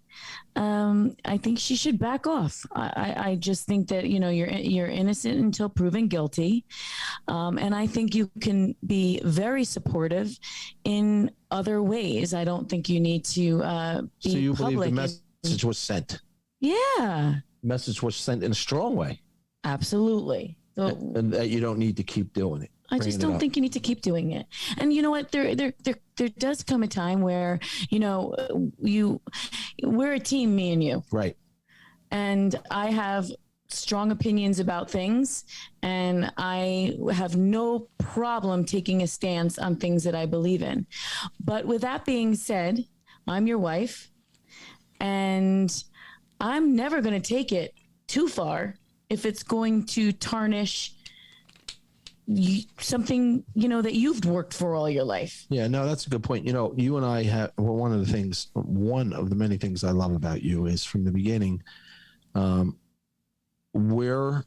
I think she should back off. I just think that, you're innocent until proven guilty. And I think you can be very supportive in other ways. I don't think you need to be So you public. believe the message was sent? Yeah. The message was sent in a strong way. Absolutely. So, and that you don't need to keep doing it. I just don't think you need to keep doing it. And you know what? There does come a time where, we're a team, me and you. Right. And I have strong opinions about things, and I have no problem taking a stance on things that I believe in. But with that being said, I'm your wife, and I'm never going to take it too far if it's going to tarnish something, that you've worked for all your life. Yeah, no, that's a good point. You and I one of the many things I love about you is from the beginning, we're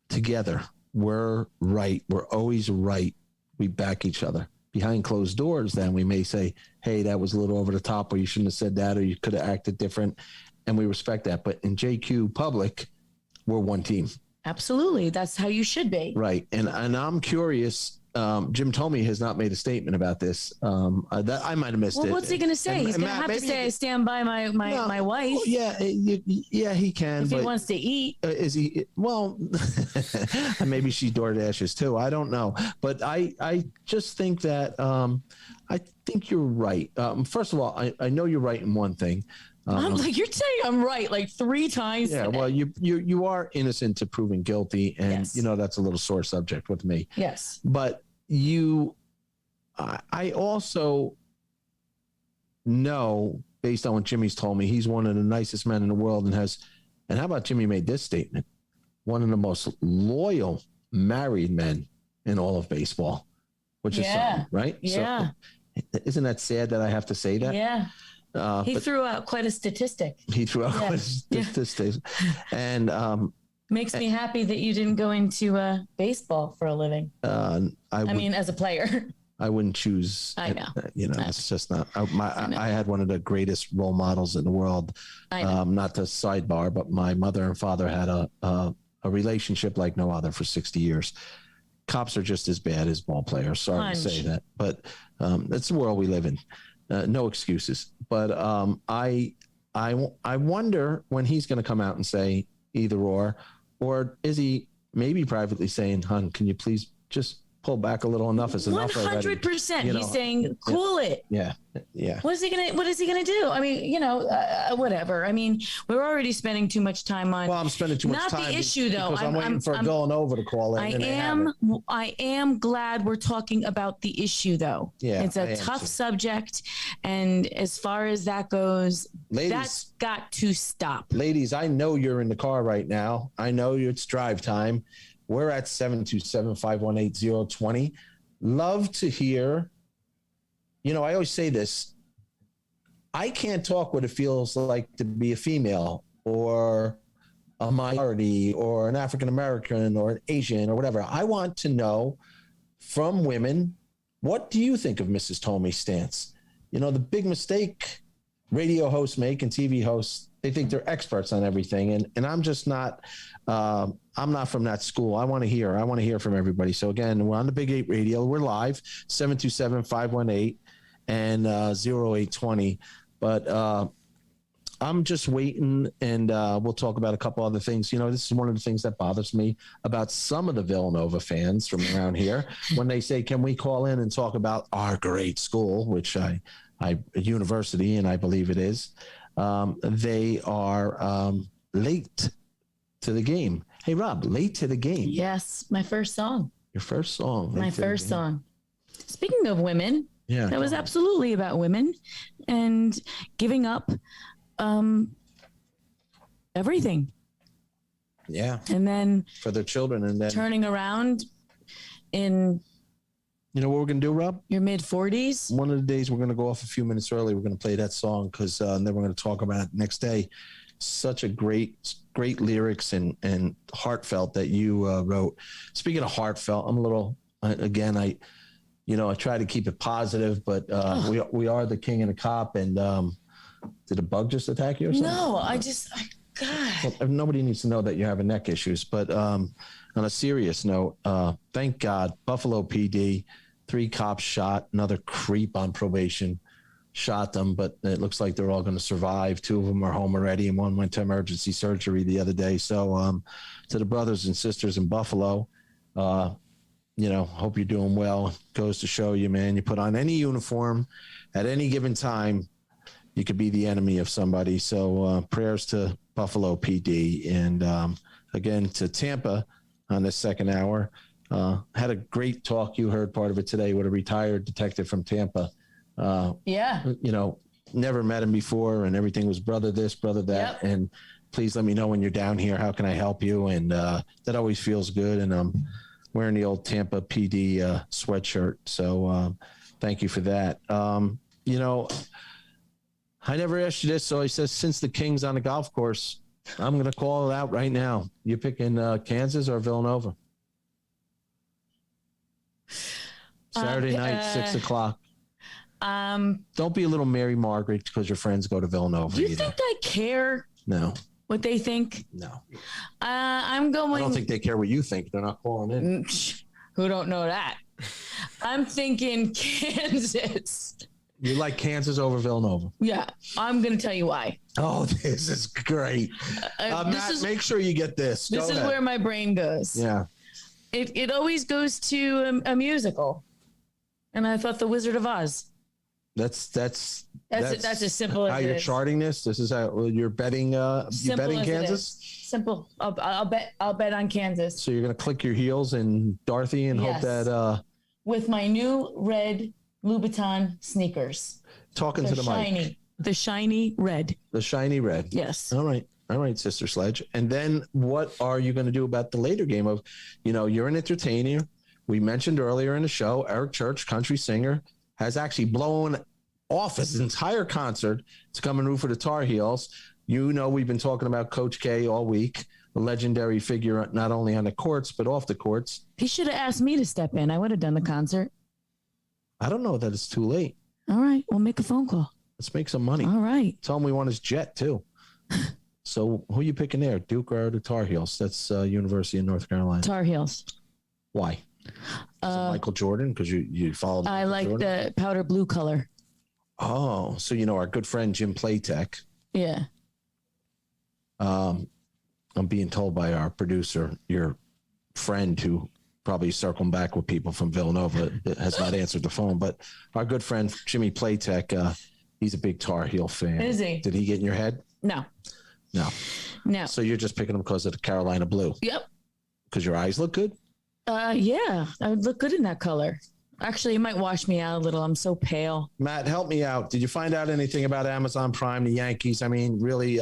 together. We're right. We're always right. We back each other. Behind closed doors, then we may say, hey, that was a little over the top, or you shouldn't have said that, or you could have acted different. And we respect that. But in JQ public, we're one team. Absolutely. That's how you should be. Right. And I'm curious. Jim Thome has not made a statement about this. That I might have missed it. What's he going to say? He's going to have to say, I stand by my wife. Yeah, he can. If he wants to eat. Is he? Well, maybe she DoorDashes too. I don't know. But I just think that I think you're right. First of all, I know you're right in one thing. I'm like, you're saying I'm right like 3 times. Yeah, today. well, you are innocent to proven guilty, and yes. That's a little sore subject with me. Yes, but I also know, based on what Jimmy's told me, he's one of the nicest men in the world, and how about Jimmy made this statement? One of the most loyal married men in all of baseball, which is something, right? Yeah. So, isn't that sad that I have to say that? Yeah. He threw out quite a statistic. And makes me happy that you didn't go into baseball for a living. I mean, as a player. I wouldn't choose. I know. It's just not. I had one of the greatest role models in the world. Not to sidebar, but my mother and father had a relationship like no other for 60 years. Cops are just as bad as ball players. Sorry to say that, but that's the world we live in. No excuses. But I wonder when he's going to come out and say either or is he maybe privately saying, hon, can you please just pull back a little? Enough is enough already. 100%. He's saying, cool it. Yeah. What is he gonna do? I mean, whatever. I mean, we're already spending too much time on. Well, I'm spending too much time. Not the issue though. I'm waiting for going over to call in. I am glad we're talking about the issue though. Yeah, it's a tough subject, and as far as that goes, ladies, that's got to stop. Ladies, I know you're in the car right now. I know it's drive time. We're at 727-518-0020. Love to hear. I always say this. I can't talk what it feels like to be a female or a minority or an African-American or an Asian or whatever. I want to know from women, what do you think of Mrs. Thome's stance? The big mistake radio hosts make and TV hosts, they think they're experts on everything. And I'm just not, I'm not from that school. I want to hear from everybody. So again, we're on the Big 8 Radio. We're live, 727-518 and 0820. But I'm just waiting, and we'll talk about a couple other things. This is one of the things that bothers me about some of the Villanova fans from around here when they say, can we call in and talk about our great school, which I university, and I believe it is. They are late to the game. Hey, Rob, late to the game. Yes, my first song. Your first song. My first song. Speaking of women, that was absolutely about women and giving up everything. Yeah. And then for their children, and then turning around in. You know what we're going to do, Rob? Your mid-40s? One of the days we're going to go off a few minutes early. We're going to play that song because then we're going to talk about it next day. Such a great lyrics and heartfelt that you wrote. Speaking of heartfelt, I'm a little, again, I try to keep it positive, but we are the king and the cop. And did a bug just attack you or something? No, God. Well, nobody needs to know that you're having neck issues, but on a serious note, thank God, Buffalo PD, 3 cops shot, another creep on probation shot them, but it looks like they're all going to survive. 2 of them are home already, and 1 went to emergency surgery the other day. So to the brothers and sisters in Buffalo, hope you're doing well. Goes to show you, man, you put on any uniform at any given time, you could be the enemy of somebody. So prayers to Buffalo PD. And again, to Tampa on this second hour. Had a great talk. You heard part of it today with a retired detective from Tampa. never met him before, and everything was brother this, brother that. Yep. And please let me know when you're down here. How can I help you? And that always feels good. And I'm wearing the old Tampa PD sweatshirt. So thank you for that. I never asked you this. So he says, since the King's on the golf course, I'm going to call it out right now. You picking Kansas or Villanova? Saturday night, 6:00. Don't be a little Mary Margaret because your friends go to Villanova. Do you think I care? No. What they think? No. I'm going. I don't think they care what you think. They're not calling in. Who don't know that? I'm thinking Kansas. You like Kansas over Villanova? Yeah. I'm going to tell you why. Oh, this is great. Matt, make sure you get this. This is where my brain goes. Yeah. It always goes to a musical. And I thought The Wizard of Oz. That's as simple as how you're charting this. This is how you're betting. You betting Kansas? Simple. I'll bet on Kansas. So you're gonna click your heels in Dorothy and hope that. With my new red Louboutin sneakers. Talking to the mic. The shiny red. The shiny red. Yes. All right, Sister Sledge. And then what are you going to do about the later game of, you're an entertainer. We mentioned earlier in the show, Eric Church, country singer, has actually blown off his entire concert to come and root for the Tar Heels. We've been talking about Coach K all week, a legendary figure, not only on the courts, but off the courts. He should have asked me to step in. I would have done the concert. I don't know that it's too late. All right. We'll make a phone call. Let's make some money. All right. Tell him we want his jet too. So who are you picking there? Duke or the Tar Heels? That's University of North Carolina. Tar Heels. Why? Michael Jordan? Because you followed. I like Jordan? The powder blue color. Oh, so our good friend Jim Platek. Yeah. I'm being told by our producer, your friend who probably circling back with people from Villanova has not answered the phone, but our good friend Jimmy Platek, he's a big Tar Heel fan. Is he? Did he get in your head? No. So you're just picking him because of the Carolina blue? Yep. Because your eyes look good? Yeah, I would look good in that color. Actually, it might wash me out a little. I'm so pale. Matt, help me out. Did you find out anything about Amazon Prime, the Yankees? I mean, really,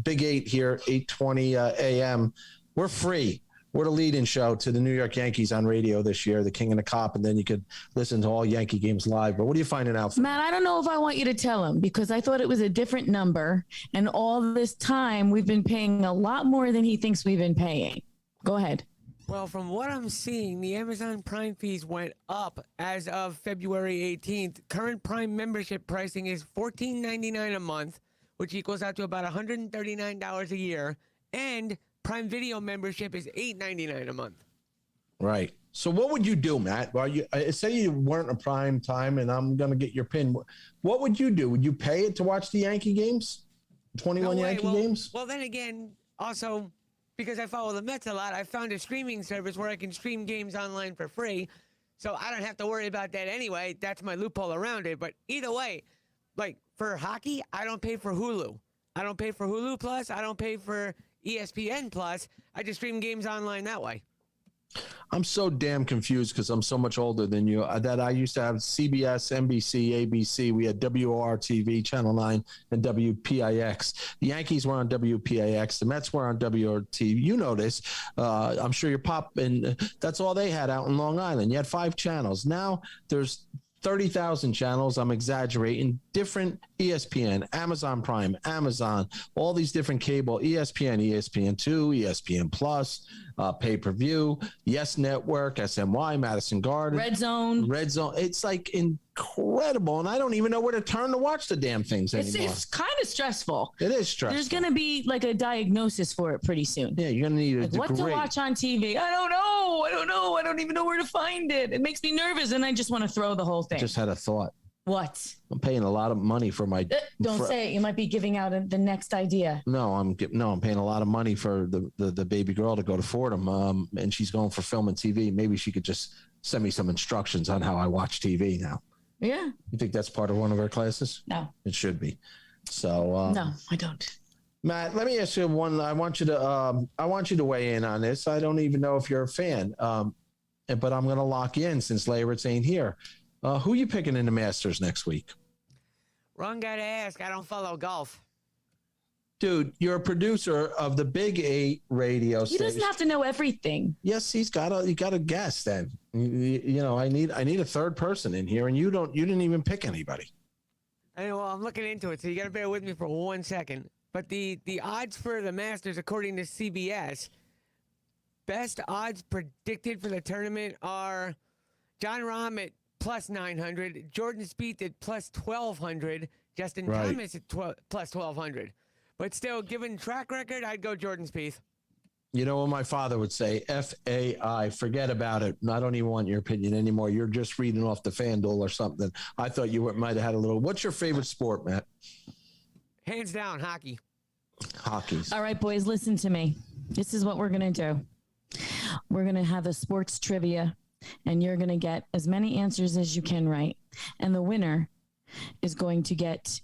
Big 8 here, 8:20 a.m. We're free. We're the lead-in show to the New York Yankees on radio this year, the King and the Cop, and then you could listen to all Yankee games live. But what are you finding out? Matt, I don't know if I want you to tell him because I thought it was a different number. And all this time, we've been paying a lot more than he thinks we've been paying. Go ahead. Well, from what I'm seeing, the Amazon Prime fees went up as of February 18th. Current Prime membership pricing is $14.99 a month, which equals out to about $139 a year. And Prime Video membership is $8.99 a month. Right. So what would you do, Matt? Well, say you weren't a prime time, and I'm going to get your pin. What would you do? Would you pay it to watch the Yankee games? 21 Yankee games? Well, then again, also, because I follow the Mets a lot, I found a streaming service where I can stream games online for free. So I don't have to worry about that anyway. That's my loophole around it. But either way, like for hockey, I don't pay for Hulu. I don't pay for Hulu Plus. I don't pay for ESPN Plus. I just stream games online that way. I'm so damn confused because I'm so much older than you that I used to have CBS, NBC, ABC. We had WRTV, Channel 9, and WPIX. The Yankees were on WPIX. The Mets were on WRTV. You know this. I'm sure your pop, and that's all they had out in Long Island. You had 5 channels. Now there's 30,000 channels. I'm exaggerating. Different ESPN, Amazon Prime, Amazon, all these different cable, ESPN, ESPN2, ESPN Plus, pay-per-view, Yes Network, SNY, Madison Garden. Red Zone. It's like incredible. And I don't even know where to turn to watch the damn things anymore. It's kind of stressful. It is stressful. There's going to be like a diagnosis for it pretty soon. Yeah, you're going to need a degree. What to watch on TV? I don't know. I don't even know where to find it. It makes me nervous, and I just want to throw the whole thing. Just had a thought. What? I'm paying a lot of money for my. Don't say it. You might be giving out the next idea. No, I'm paying a lot of money for the baby girl to go to Fordham, and she's going for film and TV. Maybe she could just send me some instructions on how I watch TV now. Yeah. You think that's part of one of her classes? No. It should be. So. No, I don't. Matt, let me ask you one. I want you to weigh in on this. I don't even know if you're a fan, but I'm going to lock you in since Leyritz ain't here. Who you picking in the Masters next week? Wrong guy to ask. I don't follow golf. Dude, you're a producer of the Big 8 radio He station. doesn't have to know everything. Yes, you got a guess then. You know, I need a third person in here, and you didn't even pick anybody. I know, well, I'm looking into it, so you got to bear with me for 1 second. But the odds for the Masters, according to CBS, best odds predicted for the tournament are Jon Rahm at plus 900, Jordan Spieth at plus 1,200, Justin Thomas at plus 1,200. But still, given track record, I'd go Jordan Spieth. You know what my father would say? FAI, forget about it. I don't even want your opinion anymore. You're just reading off the FanDuel or something. I thought you might have had a little. What's your favorite sport, Matt? Hands down, hockey. Hockey. All right, boys, listen to me. This is what we're going to do. We're going to have a sports trivia, and you're going to get as many answers as you can right. And the winner is going to get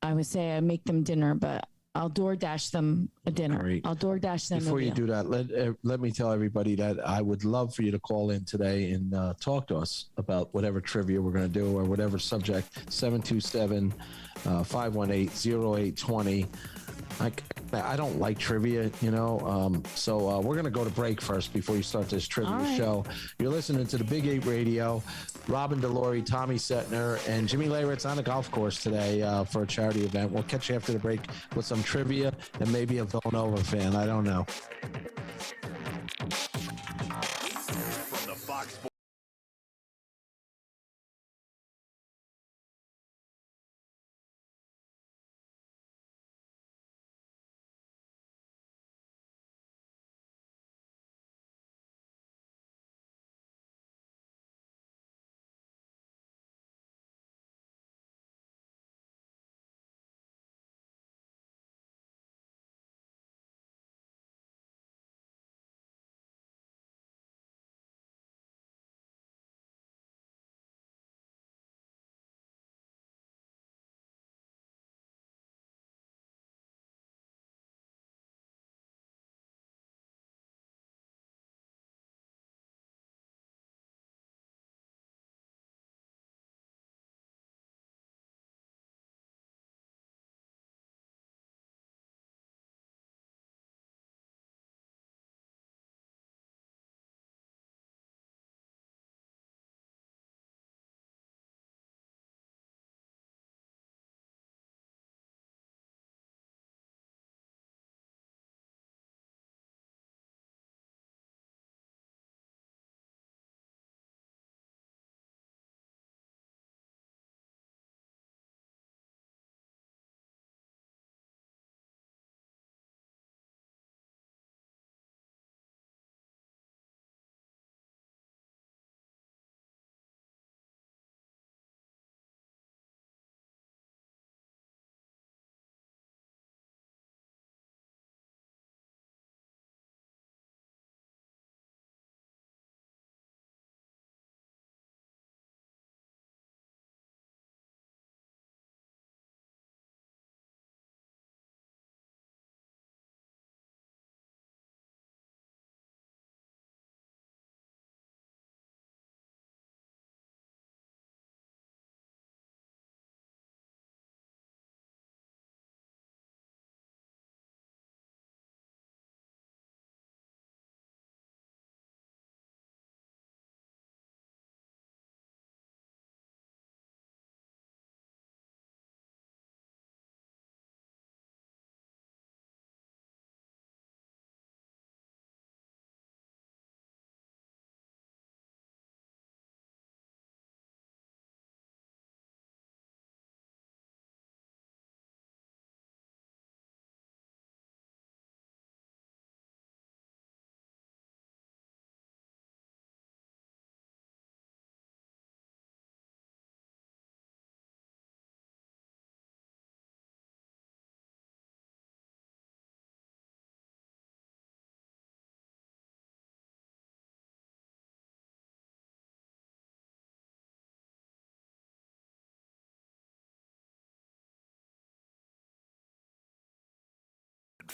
I would say I make them dinner, but I'll DoorDash them a dinner. Great. I'll DoorDash them Before a you meal. do that, let me tell everybody that I would love for you to call in today and talk to us about whatever trivia we're going to do or whatever subject. 727-518-0820. I don't like trivia, you know, so we're going to go to break first before you start this trivia show. You're listening to the Big 8 Radio. Robin DeLory, Tommy Setner, and Jimmy Leyritz on the golf course today for a charity event. We'll catch you after the break with some trivia and maybe a Villanova fan. I don't know. From the Fox Sports.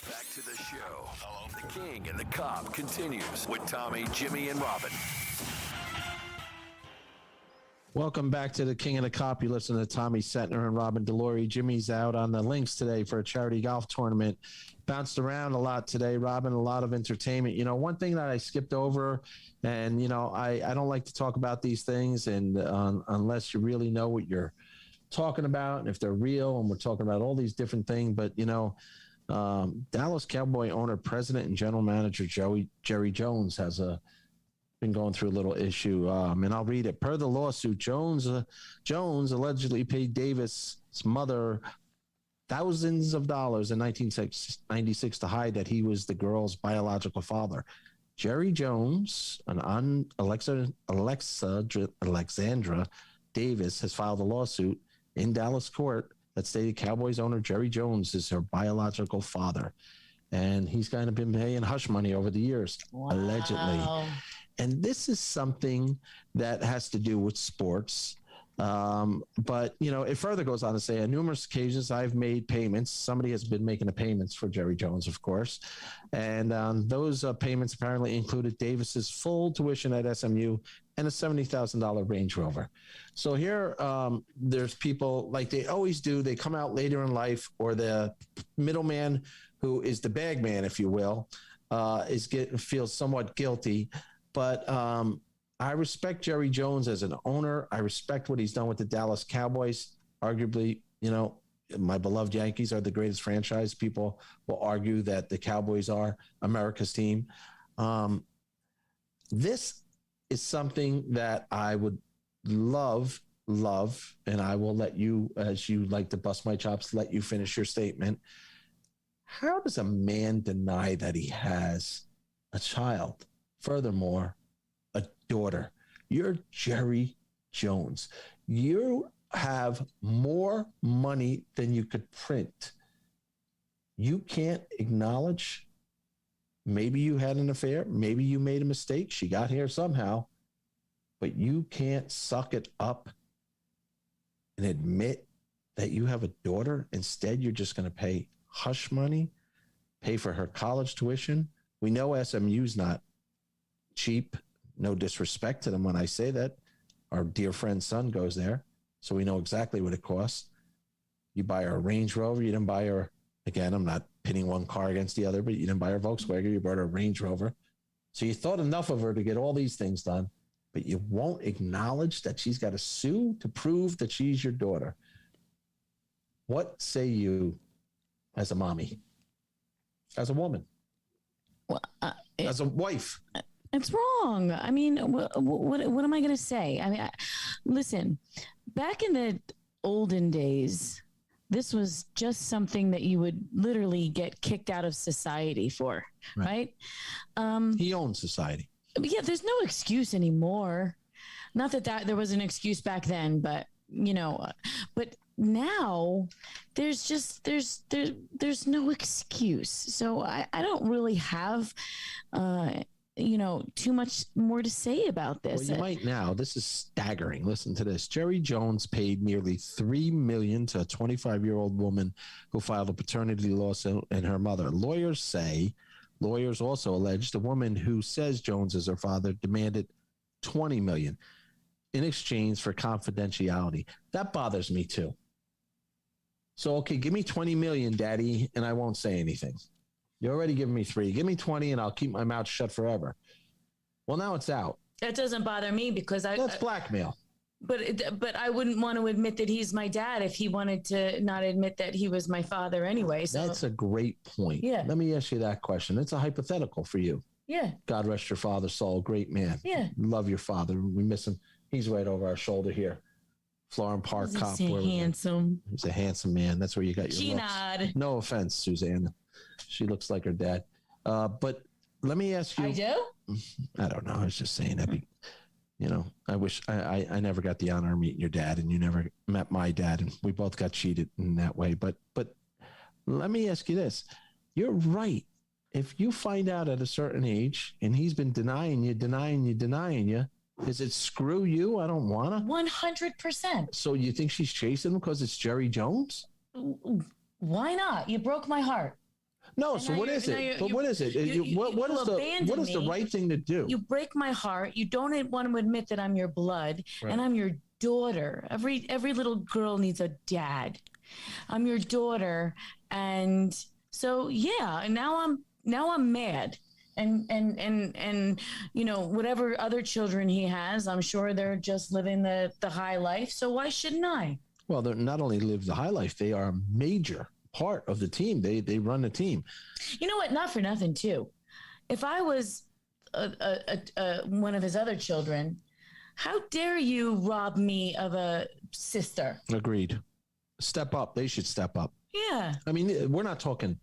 Back to the show. The King and the Cop continues with Tommy, Jimmy, and Robin. Welcome back to the King of the Cop. You listen to Tommy Setner and Robin Delory. Jimmy's out on the links today for a charity golf tournament. Bounced around a lot today, Robin, a lot of entertainment. One thing that I skipped over, and, I don't like to talk about these things and unless you really know what you're talking about and if they're real, and we're talking about all these different things. But, Dallas Cowboy owner, president, and general manager Jerry Jones has been going through a little issue, and I'll read it. Per the lawsuit, Jones allegedly paid Davis' mother thousands of dollars in 1996 to hide that he was the girl's biological father. Jerry Jones, Alexandra Davis, has filed a lawsuit in Dallas court that stated Cowboys owner Jerry Jones is her biological father, and he's kind of been paying hush money over the years, allegedly. And this is something that has to do with sports. But, it further goes on to say, on numerous occasions, I've made payments. Somebody has been making the payments for Jerry Jones, of course. And those payments apparently included Davis's full tuition at SMU and a $70,000 Range Rover. So here, there's people, like they always do, they come out later in life, or the middleman, who is the bag man, if you will, feels somewhat guilty. But I respect Jerry Jones as an owner. I respect what he's done with the Dallas Cowboys. Arguably, my beloved Yankees are the greatest franchise. People will argue that the Cowboys are America's team. This is something that I would love, and I will let you, as you like to bust my chops, let you finish your statement. How does a man deny that he has a child? Furthermore, a daughter. You're Jerry Jones. You have more money than you could print. You can't acknowledge maybe you had an affair, maybe you made a mistake, she got here somehow, but you can't suck it up and admit that you have a daughter. Instead, you're just going to pay hush money, pay for her college tuition. We know SMU's not cheap. No disrespect to them when I say that. Our dear friend's son goes there, so we know exactly what it costs. You buy her a Range Rover. You didn't buy her, again, I'm not pitting one car against the other, but you didn't buy her a Volkswagen. You bought her a Range Rover. So you thought enough of her to get all these things done, but you won't acknowledge that she's got to sue to prove that she's your daughter. What say you as a mommy, as a woman, as a wife? It's wrong. I mean, what am I going to say? I mean, listen, back in the olden days, this was just something that you would literally get kicked out of society for, right? He owns society. Yeah, there's no excuse anymore. Not that there was an excuse back then, but but now there's no excuse. So I don't really have too much more to say about this. Well, you might now. This is staggering. Listen to this. Jerry Jones paid nearly $3 million to a 25-year-old woman who filed a paternity lawsuit and her mother. Lawyers also allege the woman who says Jones is her father demanded $20 million in exchange for confidentiality. That bothers me too. So, okay, give me $20 million, Daddy, and I won't say anything. You're already giving me 3. Give me 20 and I'll keep my mouth shut forever. Well, now it's out. That doesn't bother me because that's blackmail. But I wouldn't want to admit that he's my dad if he wanted to not admit that he was my father anyway. So that's a great point. Yeah. Let me ask you that question. It's a hypothetical for you. Yeah. God rest your father's soul. Great man. Yeah. Love your father. We miss him. He's right over our shoulder here. Florham Park cop. Handsome. He's a handsome man. That's where you got your looks. No offense, Suzanne. She looks like her dad. But let me ask you. I do? I don't know. I was just saying that. I wish I never got the honor of meeting your dad, and you never met my dad, and we both got cheated in that way. But let me ask you this. You're right. If you find out at a certain age, and he's been denying you, is it screw you? I don't want to. 100%. So you think she's chasing him because it's Jerry Jones? Why not? You broke my heart. No, and so what is it? But what is it? What is the right thing to do? You break my heart. You don't want to admit that I'm your blood and I'm your daughter. Every little girl needs a dad. I'm your daughter. And so, yeah, and now I'm mad. And whatever other children he has, I'm sure they're just living the high life. So why shouldn't I? Well, they're not only live the high life, they are a major part of the team. They run the team. You know what? Not for nothing, too. If I was one of his other children, how dare you rob me of a sister? Agreed. Step up. They should step up. Yeah. I mean, we're not talking.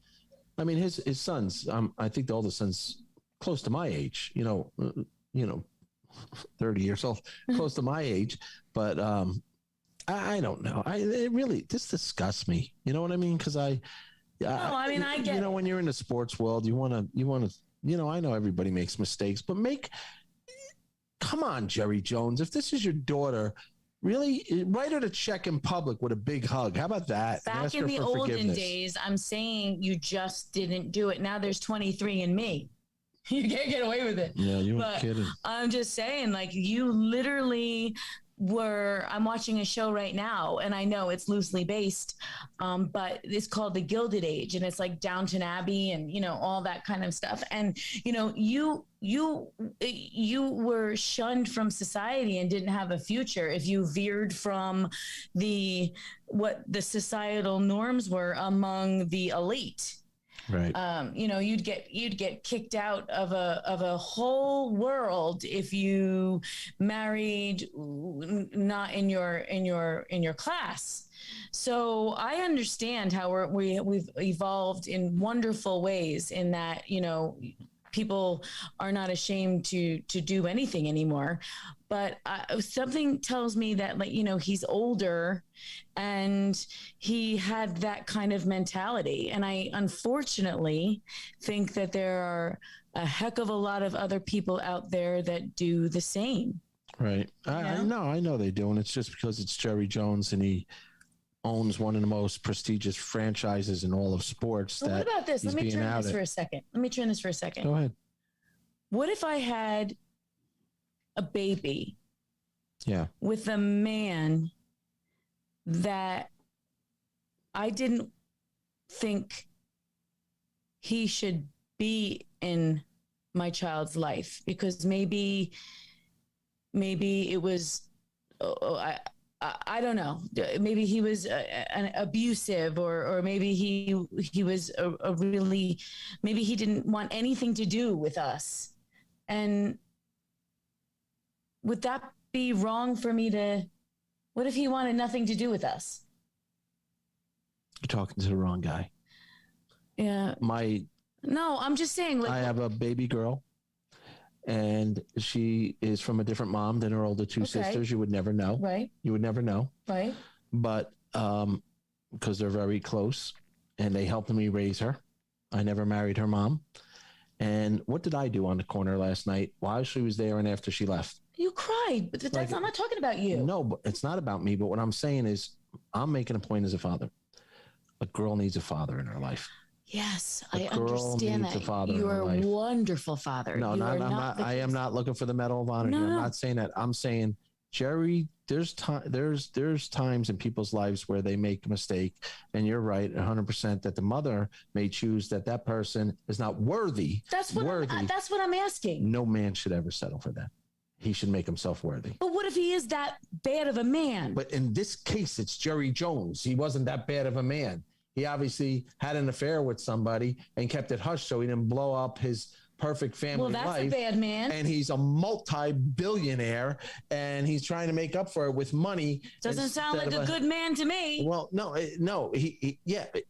I mean, his sons. I think the oldest son's close to my age. 30 years old, close to my age. But I don't know. This disgusts me. You know what I mean? Because I get. When you're in the sports world, you want to. I know everybody makes mistakes, but come on, Jerry Jones. If this is your daughter, really write her a check in public with a big hug. How about that? Back in the olden days, I'm saying you just didn't do it. Now there's 23 and me. You can't get away with it. Yeah, you were kidding. I'm just saying, like, you literally I'm watching a show right now, and I know it's loosely based, but it's called The Gilded Age, and it's like Downton Abbey and, all that kind of stuff. And, you were shunned from society and didn't have a future if you veered from what the societal norms were among the elite. Right. You'd get kicked out of a whole world if you married not in your class. So I understand how we've evolved in wonderful ways in that, people are not ashamed to do anything anymore. But something tells me that, he's older and he had that kind of mentality. And I unfortunately think that there are a heck of a lot of other people out there that do the same. Right. I know they do. And it's just because it's Jerry Jones and he owns one of the most prestigious franchises in all of sports. Well, what about this? Let me turn this for a second. Go ahead. What if I had a baby with a man that I didn't think he should be in my child's life, because maybe it was, I don't know. Maybe he was an abusive, or maybe he was maybe he didn't want anything to do with us. And would that be wrong for me what if he wanted nothing to do with us? You're talking to the wrong guy. Yeah. No, I'm just saying. I have a baby girl, and she is from a different mom than her older two sisters. You would never know. Right. You would never know. Right. But because they're very close, and they helped me raise her. I never married her mom. And what did I do on the corner last night while she was there and after she left? You cried, but I'm not talking about you. No, but it's not about me. But what I'm saying is I'm making a point as a father. A girl needs a father in her life. Yes, I understand that. You're a wonderful father. No, I am not looking for the Medal of Honor. No. I'm not saying that. I'm saying, Jerry, there's times in people's lives where they make a mistake, and you're right 100% that the mother may choose that person is not worthy. That's what I'm asking. No man should ever settle for that. He should make himself worthy. But what if he is that bad of a man? But in this case, it's Jerry Jones. He wasn't that bad of a man. He obviously had an affair with somebody and kept it hush so he didn't blow up his perfect family life. Well, that's a bad man. And he's a multi-billionaire, and he's trying to make up for it with money. Doesn't sound like a good man to me. Well, no.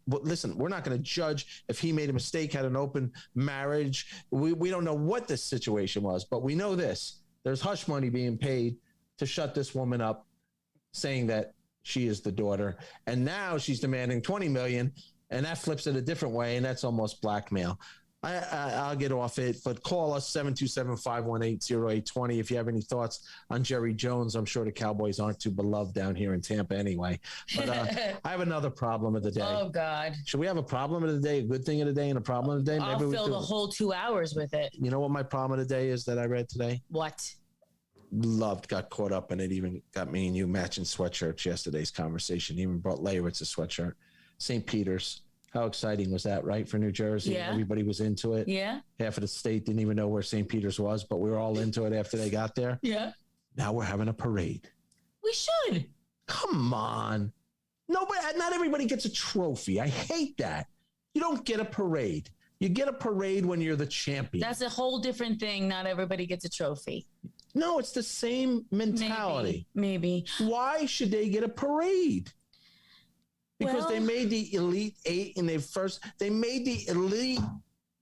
But listen, we're not going to judge if he made a mistake, had an open marriage. We don't know what this situation was, but we know this. There's hush money being paid to shut this woman up, saying that she is the daughter. And now she's demanding $20 million, and that flips it a different way, and that's almost blackmail. I'll get off it, but call us 727-518-0820 if you have any thoughts on Jerry Jones. I'm sure the Cowboys aren't too beloved down here in Tampa anyway. But I have another problem of the day. Oh, God. Should we have a problem of the day, a good thing of the day, and a problem of the day? Maybe I'll fill the whole 2 hours with it. You know what my problem of the day is that I read today? What? got caught up in it. Even got me and you matching sweatshirts yesterday's conversation. Even brought Leyritz a sweatshirt. St. Peter's. How exciting was that, right, for New Jersey? Yeah. Everybody was into it. Yeah. Half of the state didn't even know where St. Peter's was, but we were all into it after they got there. Yeah. Now we're having a parade. We should. Come on. Not everybody gets a trophy. I hate that. You don't get a parade. You get a parade when you're the champion. That's a whole different thing. Not everybody gets a trophy. No, it's the same mentality. Maybe. Why should they get a parade? Because they made the Elite Eight and they made the Elite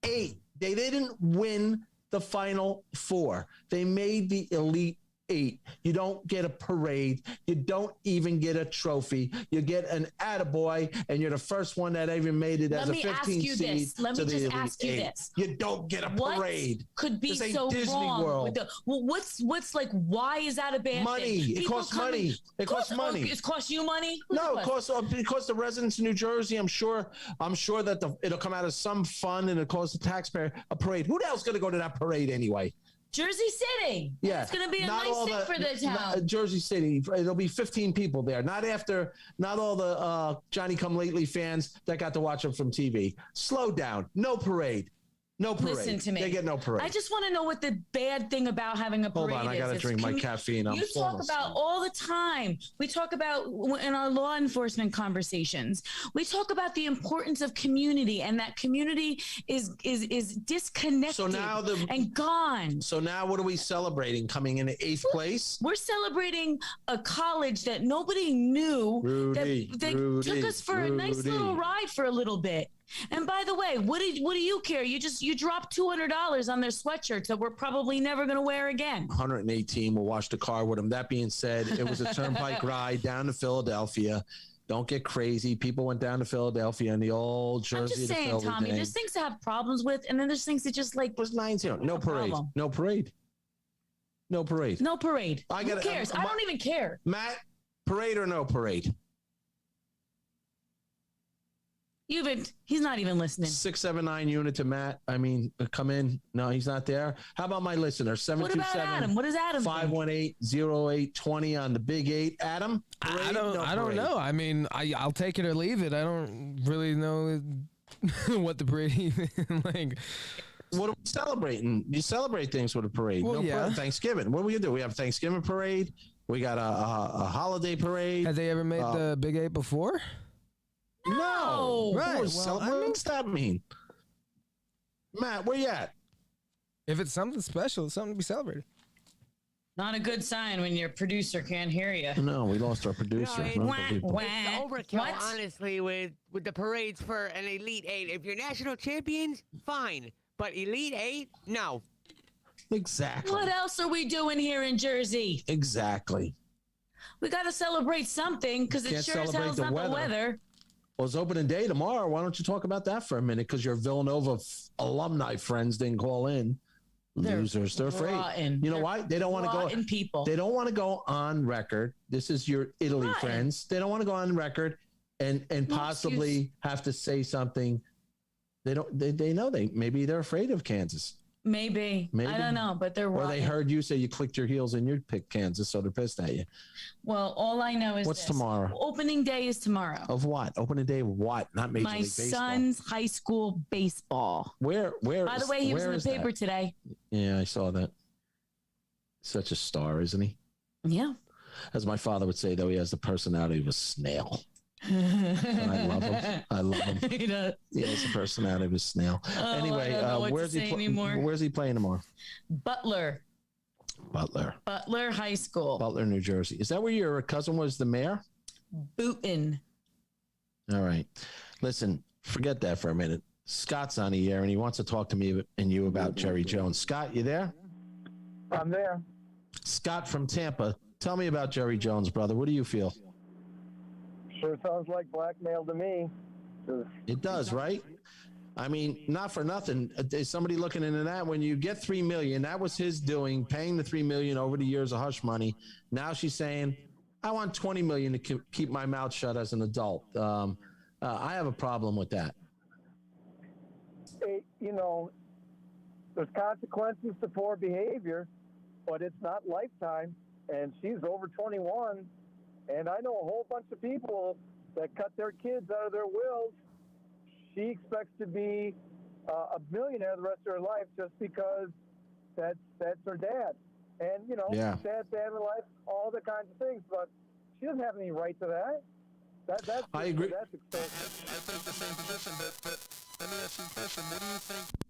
Eight. They didn't win the Final Four. They made the Elite Eight. You don't get a parade. You don't even get a trophy. You get an attaboy, and you're the first one that even made it as a 15 seed. Let me just ask you this. You don't get a parade. What could be so Disney wrong World. with what's like, why is that a bad money? thing? It costs money. It costs money. It costs you money? No, it costs because the residents of New Jersey, I'm sure that it'll come out of some fund and it costs the taxpayer a parade. Who the hell's going to go to that parade anyway? Jersey City. Yeah. It's going to be a nice thing for the town. Jersey City. It'll be 15 people there. Not all the Johnny-come-lately fans that got to watch them from TV. Slow down. No parade. No parade. Listen to me. They get no parade. I just want to know what the bad thing about having a parade is. Hold on, I got to drink my caffeine. You talk about all the time. We talk about in our law enforcement conversations. We talk about the importance of community, and that community is disconnected and gone. So now what are we celebrating? Coming in 8th place? We're celebrating a college that nobody knew that took us for a nice little ride for a little bit. And by the way, what do you care? You dropped $200 on their sweatshirts that we're probably never going to wear again. 118 will wash the car with them. That being said, it was a turnpike ride down to Philadelphia. Don't get crazy. People went down to Philadelphia in the old Jersey. I'm just saying, Tommy, there's things to have problems with, and then there's things that just like... It was 9-0. No parade. No parade. No parade. No parade. Who cares? I don't even care. Matt, parade or no parade? He's not even listening. 679 unit to Matt. I mean, come in. No, he's not there. How about my listener? 727. What about Adam? What does Adam 518-0820 on the Big 8. Adam? I don't know. I mean, I'll take it or leave it. I don't really know what the parade even like. What are we celebrating? You celebrate things with a parade. Well, parade. Thanksgiving. What do we do? We have Thanksgiving parade. We got a holiday parade. Have they ever made the Big 8 before? No. Right. What's that mean? Matt, where you at? If it's something special, it's something to be celebrated. Not a good sign when your producer can't hear you. No, we lost our producer. It's overkill, honestly, with the parades for an Elite 8. If you're national champions, fine. But Elite 8, no. Exactly. What else are we doing here in Jersey? Exactly. We got to celebrate something because it sure as hell's not the weather. Well, it's opening day tomorrow. Why don't you talk about that for a minute? Because your Villanova alumni friends didn't call in. Losers. They're afraid. You know why? They don't want to go. People. They don't want to go on record. This is your Italy friends. They don't want to go on record and possibly have to say something. They don't. They know maybe they're afraid of Kansas. Maybe. I don't know, but they're Or they heard you say you clicked your heels and you picked Kansas, so they're pissed at you. Well, all I know is what's tomorrow? Opening day is tomorrow. Of what? Opening day of what? Not Major League Baseball. My son's high school baseball. Where? By the way, he was in the paper today. Yeah, I saw that. Such a star, isn't he? Yeah. As my father would say, though, he has the personality of a snail. And I love him. He has the personality of a snail. Anyway, where's he playing tomorrow? Butler High School. Butler, New Jersey. Is that where your cousin was the mayor? Booton. All right. Listen, forget that for a minute. Scott's on the air, and he wants to talk to me and you about Jerry Jones. Scott, you there? I'm there. Scott from Tampa. Tell me about Jerry Jones, brother. What do you feel? Sure sounds like blackmail to me. It does, right? I mean, not for nothing. Is somebody looking into that? When you get $3 million, that was his doing, paying the $3 million over the years of hush money. Now she's saying, I want $20 million to keep my mouth shut as an adult. I have a problem with that. There's consequences to poor behavior. but it's not Lifetime, and she's over 21. And I know a whole bunch of people that cut their kids out of their wills. She expects to be a millionaire the rest of her life just because that's her dad. And, you know, sad family life, all the kinds of things, but she doesn't have any right to that. That's I agree. That's expensive. I take the same position, but let me ask you a question. What do you think?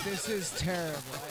This is terrible.